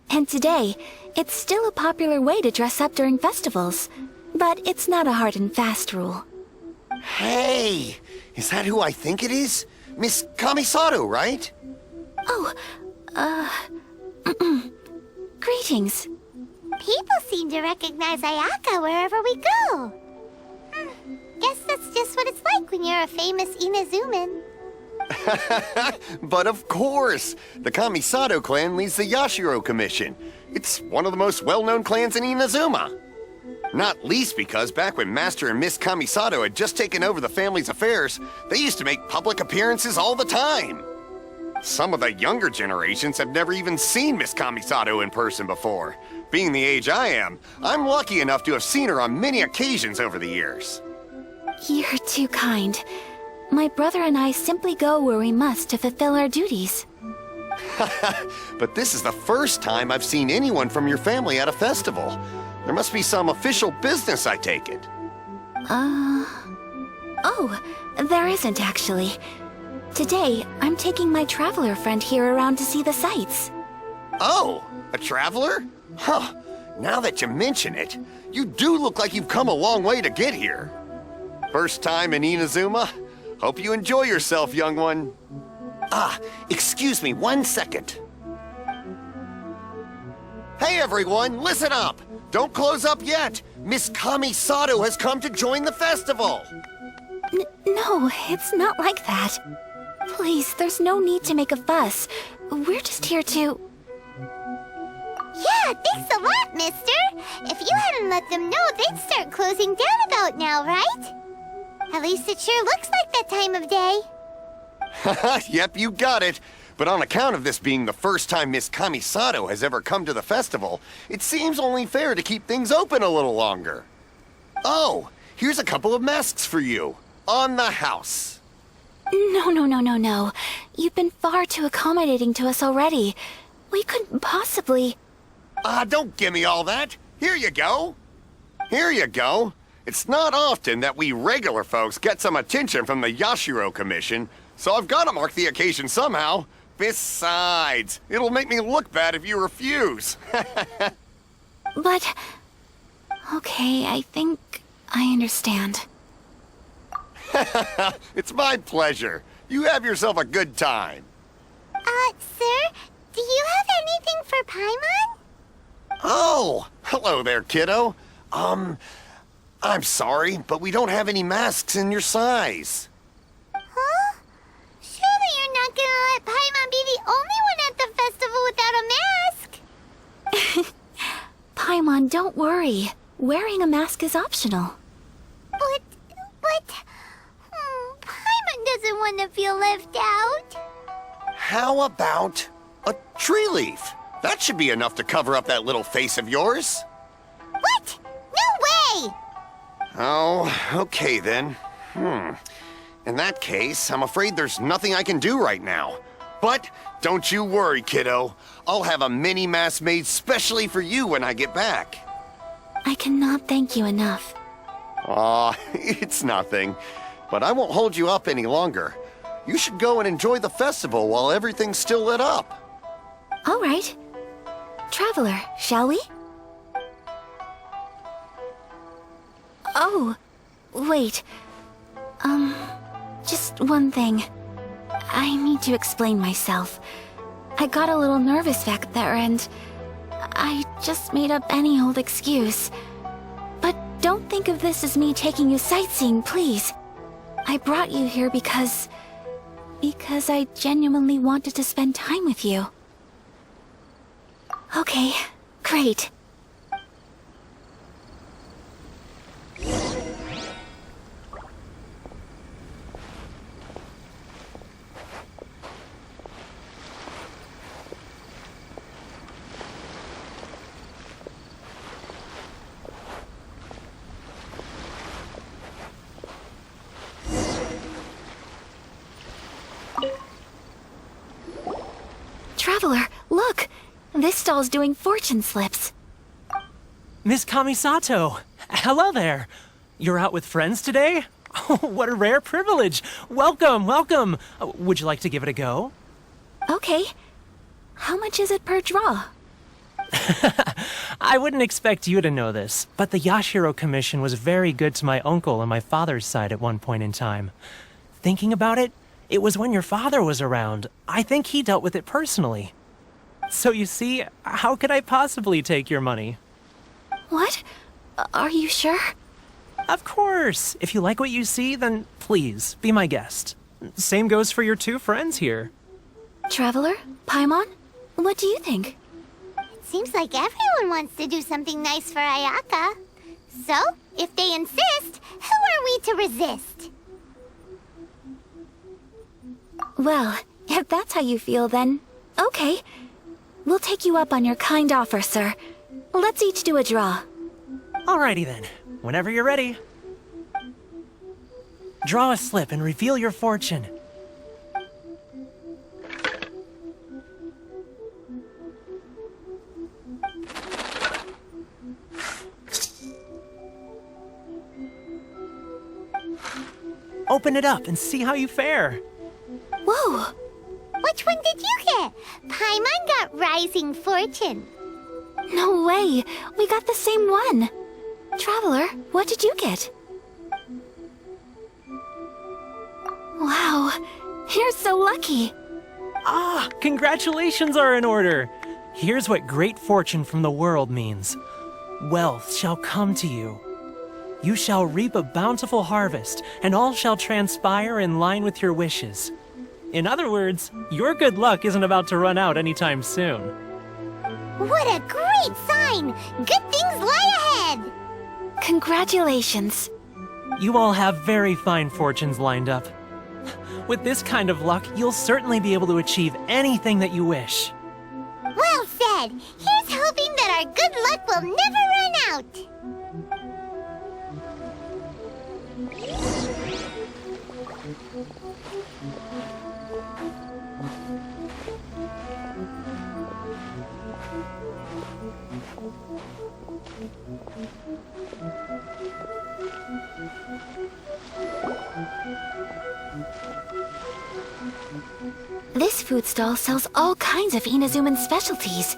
And today, it's still a popular way to dress up during festivals. But it's not a hard and fast rule. Hey! Is that who I think it is? Miss Kamisato, right? Oh, greetings. People seem to recognize Ayaka wherever we go. Guess that's just what it's like when you're a famous Inazuman. But of course! The Kamisato clan leads the Yashiro Commission. It's one of the most well-known clans in Inazuma. Not least because back when Master and Miss Kamisato had just taken over the family's affairs, they used to make public appearances all the time. Some of the younger generations have never even seen Miss Kamisato in person before. Being the age I am, I'm lucky enough to have seen her on many occasions over the years. You're too kind. My brother and I simply go where we must to fulfill our duties. But this is the first time I've seen anyone from your family at a festival. There must be some official business, I take it. Oh, there isn't actually. Today, I'm taking my traveler friend here around to see the sights. Oh, a traveler? Huh. Now that you mention it, you do look like you've come a long way to get here. First time in Inazuma? Hope you enjoy yourself, young one. Ah, excuse me 1 second. Hey everyone, listen up! Don't close up yet! Miss Kamisato has come to join the festival! No, it's not like that. Please, there's no need to make a fuss. We're just here to... Yeah, thanks a lot, mister. If you hadn't let them know, they'd start closing down about now, right? At least it sure looks like that time of day. Yep, you got it. But on account of this being the first time Miss Kamisato has ever come to the festival, it seems only fair to keep things open a little longer. Oh, here's a couple of masks for you. On the house. No. You've been far too accommodating to us already. We couldn't possibly... Don't give me all that. Here you go. Here you go. It's not often that we regular folks get some attention from the Yashiro Commission, so I've got to mark the occasion somehow. Besides, it'll make me look bad if you refuse. But... Okay, I think I understand. It's my pleasure. You have yourself a good time. Sir, do you have anything for Paimon? Oh, hello there, kiddo. I'm sorry, but we don't have any masks in your size. Huh? Surely you're not gonna let Paimon be the only one at the festival without a mask? Paimon, don't worry. Wearing a mask is optional. But... Paimon doesn't want to feel left out. How about a tree leaf? That should be enough to cover up that little face of yours. What? No way! Oh, okay then. In that case, I'm afraid there's nothing I can do right now. But don't you worry, kiddo. I'll have a mini mask made specially for you when I get back. I cannot thank you enough. Aw, it's nothing. But I won't hold you up any longer. You should go and enjoy the festival while everything's still lit up. All right. Traveler, shall we? Oh, wait. Just one thing. I need to explain myself. I got a little nervous back there and I just made up any old excuse. But don't think of this as me taking you sightseeing, please. I brought you here because I genuinely wanted to spend time with you. Okay, great. Traveler, look! This stall's doing fortune slips. Miss Kamisato! Hello there! You're out with friends today? Oh, what a rare privilege! Welcome, welcome! Would you like to give it a go? Okay. How much is it per draw? I wouldn't expect you to know this, but the Yashiro Commission was very good to my uncle on my father's side at one point in time. Thinking about it, it was when your father was around. I think he dealt with it personally. So you see, how could I possibly take your money? What? Are you sure? Of course! If you like what you see, then please, be my guest. Same goes for your two friends here. Traveler? Paimon? What do you think? It seems like everyone wants to do something nice for Ayaka. So, if they insist, who are we to resist? Well, if that's how you feel, then okay. We'll take you up on your kind offer, sir. Let's each do a draw. Alrighty then, whenever you're ready. Draw a slip and reveal your fortune. Open it up and see how you fare. Whoa! Which one did you get? Paimon got Rising Fortune. No way! We got the same one! Traveler, what did you get? Wow, you're so lucky! Ah, congratulations are in order. Here's what great fortune from the world means. Wealth shall come to you. You shall reap a bountiful harvest, and all shall transpire in line with your wishes. In other words, your good luck isn't about to run out anytime soon. What a great sign! Good things lie ahead! Congratulations. You all have very fine fortunes lined up. With this kind of luck, you'll certainly be able to achieve anything that you wish. Well said! Here's hoping that our good luck will never run out! This food stall sells all kinds of Inazuman specialties.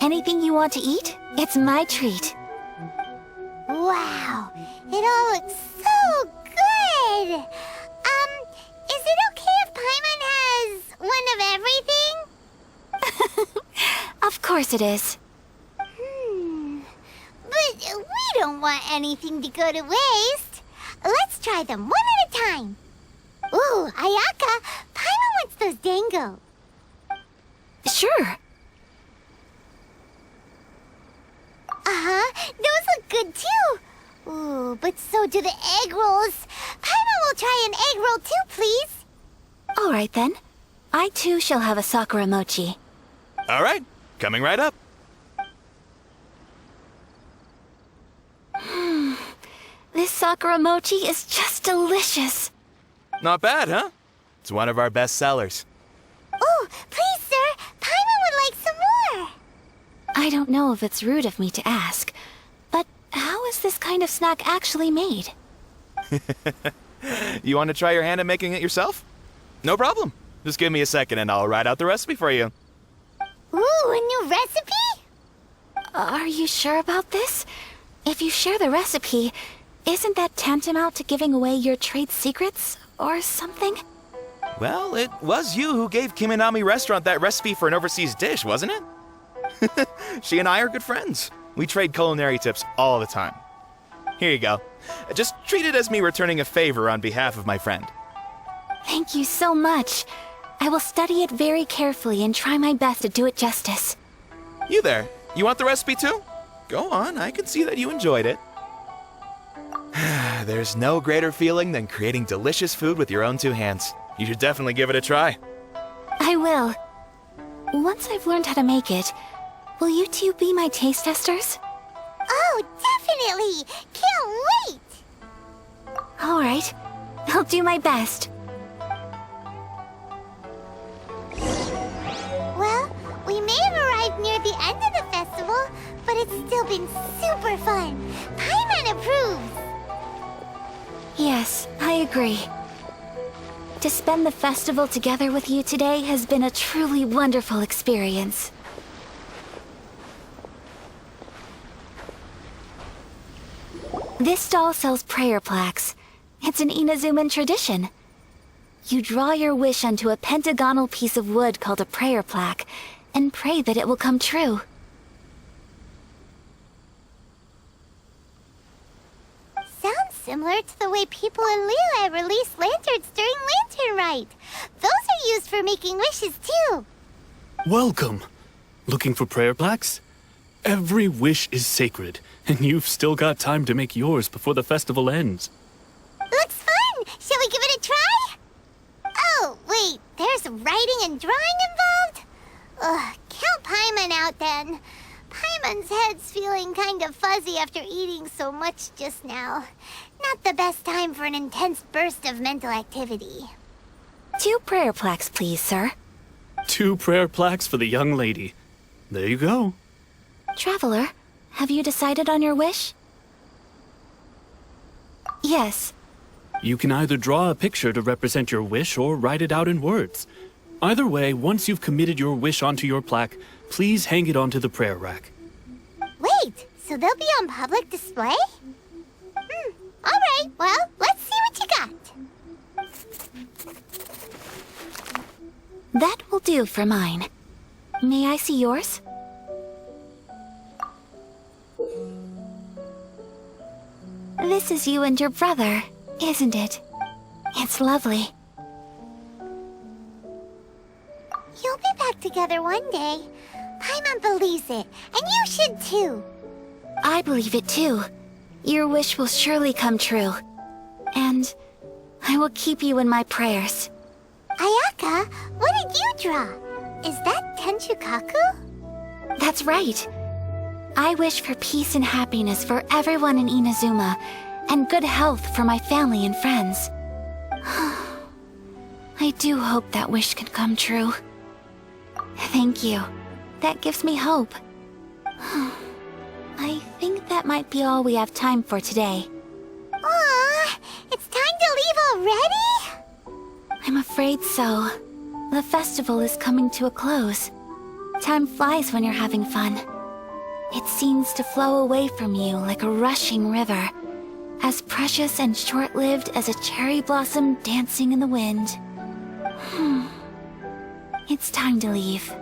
Anything you want to eat, it's my treat. Wow! It all looks so good! Is it okay if Paimon has one of everything? Of course it is. But we don't want anything to go to waste. Let's try them one at a time. Ooh, Ayaka, Paimon wants those dango. Sure. Those look good too. Ooh, but so do the egg rolls. Paimon will try an egg roll too, please. All right then. I too shall have a Sakura mochi. All right, coming right up. This Sakura mochi is just delicious. Not bad, huh? It's one of our best sellers. Oh, please, sir. Paimon would like some more. I don't know if it's rude of me to ask, but how is this kind of snack actually made? You want to try your hand at making it yourself? No problem. Just give me a second and I'll write out the recipe for you. Ooh, a new recipe? Are you sure about this? If you share the recipe, isn't that tantamount to giving away your trade secrets or something? Well, it was you who gave Kiminami Restaurant that recipe for an overseas dish, wasn't it? She and I are good friends. We trade culinary tips all the time. Here you go. Just treat it as me returning a favor on behalf of my friend. Thank you so much. I will study it very carefully and try my best to do it justice. You there, you want the recipe too? Go on, I can see that you enjoyed it. There's no greater feeling than creating delicious food with your own two hands. You should definitely give it a try. I will. Once I've learned how to make it, will you two be my taste testers? Oh, definitely! Can't wait! Alright, I'll do my best. Well, we may have arrived near the end of the festival, but it's still been super fun. Paimon approves! Yes, I agree. To spend the festival together with you today has been a truly wonderful experience. This stall sells prayer plaques. It's an Inazuman tradition. You draw your wish onto a pentagonal piece of wood called a prayer plaque, and pray that it will come true. Sounds similar to the way people in Liyue release lanterns during Lantern Rite. Those are used for making wishes, too. Welcome. Looking for prayer plaques? Every wish is sacred, and you've still got time to make yours before the festival ends. Looks fun! Shall we give it a try? Oh, wait, there's writing and drawing involved? Ugh, count Paimon out then. Paimon's head's feeling kind of fuzzy after eating so much just now. Not the best time for an intense burst of mental activity. 2 prayer plaques, please, sir. 2 prayer plaques for the young lady. There you go. Traveler, have you decided on your wish? Yes. You can either draw a picture to represent your wish or write it out in words. Either way, once you've committed your wish onto your plaque, please hang it onto the prayer rack. Wait, so they'll be on public display? Alright, well, let's see what you got. That will do for mine. May I see yours? This is you and your brother, isn't it? It's lovely. You'll be back together one day. Paimon believes it, and you should too. I believe it too. Your wish will surely come true. And I will keep you in my prayers. Ayaka, what did you draw? Is that Tenchukaku? That's right. I wish for peace and happiness for everyone in Inazuma, and good health for my family and friends. I do hope that wish can come true. Thank you. That gives me hope. I think that might be all we have time for today. Aw, it's time to leave already? I'm afraid so. The festival is coming to a close. Time flies when you're having fun. It seems to flow away from you like a rushing river, as precious and short-lived as a cherry blossom dancing in the wind. It's time to leave.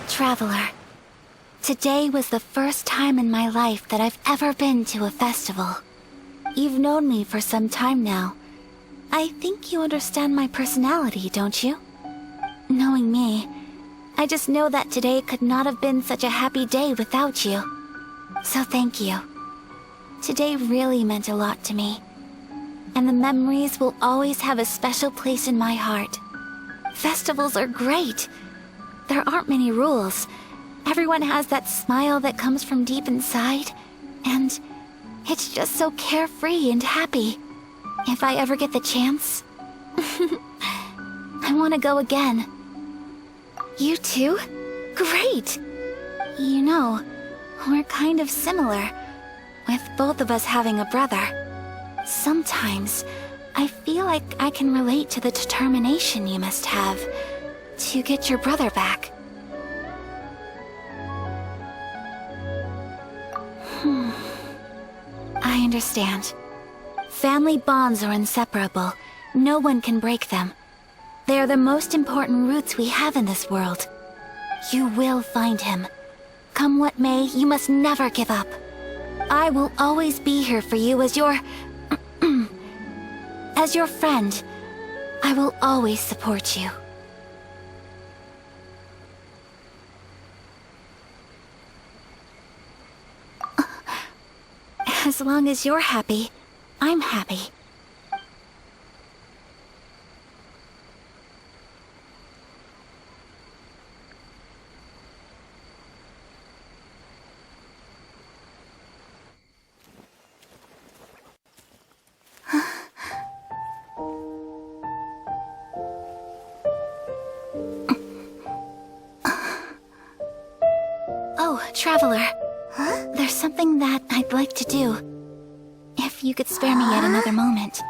Traveler, today was the first time in my life that I've ever been to a festival. You've known me for some time now. I think you understand my personality, don't you? Knowing me, I just know that today could not have been such a happy day without you. So thank you. Today really meant a lot to me. And the memories will always have a special place in my heart. Festivals are great. There aren't many rules. Everyone has that smile that comes from deep inside, and it's just so carefree and happy. If I ever get the chance, I want to go again. You too? Great! You know, we're kind of similar, with both of us having a brother. Sometimes, I feel like I can relate to the determination you must have to get your brother back. I understand. Family bonds are inseparable. No one can break them. They are the most important roots we have in this world. You will find him. Come what may, you must never give up. I will always be here for you as your... as your friend. I will always support you. As long as you're happy, I'm happy. Oh, Traveler. Huh? There's something that I'd like to do. If you could spare me yet another moment.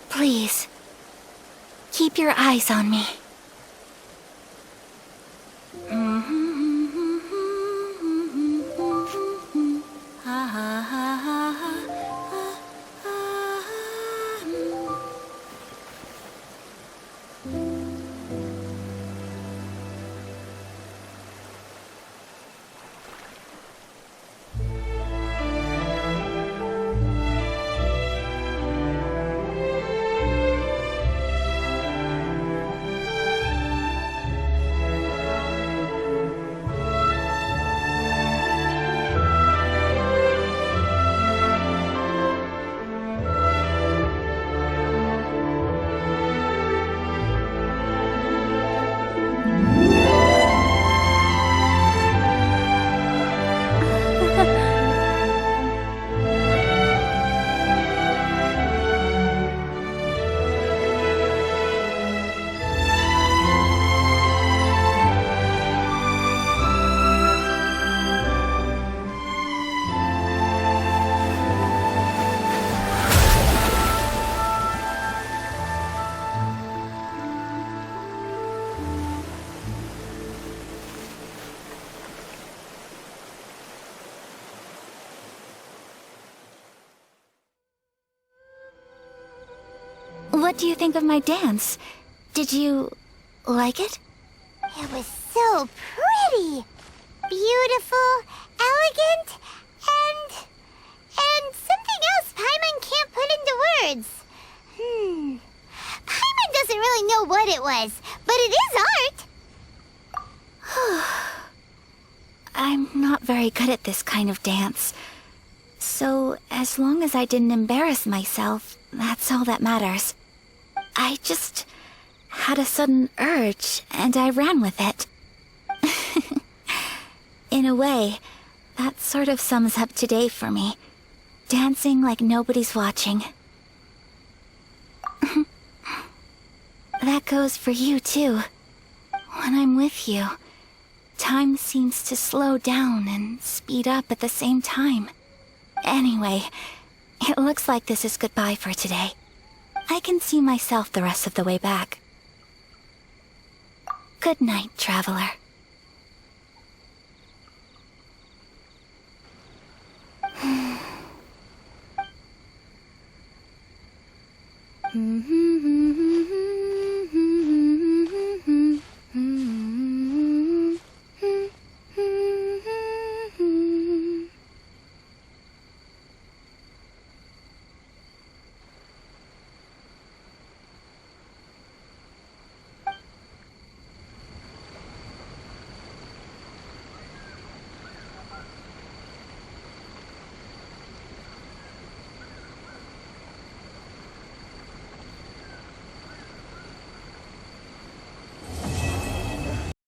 Please, keep your eyes on me. What do you think of my dance? Did you like it? It was so pretty. Beautiful, elegant, and something else Paimon can't put into words. Paimon doesn't really know what it was, but it is art. I'm not very good at this kind of dance. So, as long as I didn't embarrass myself, that's all that matters. I just had a sudden urge, and I ran with it. In a way, that sort of sums up today for me. Dancing like nobody's watching. That goes for you, too. When I'm with you, time seems to slow down and speed up at the same time. Anyway, it looks like this is goodbye for today. I can see myself the rest of the way back. Good night, Traveler.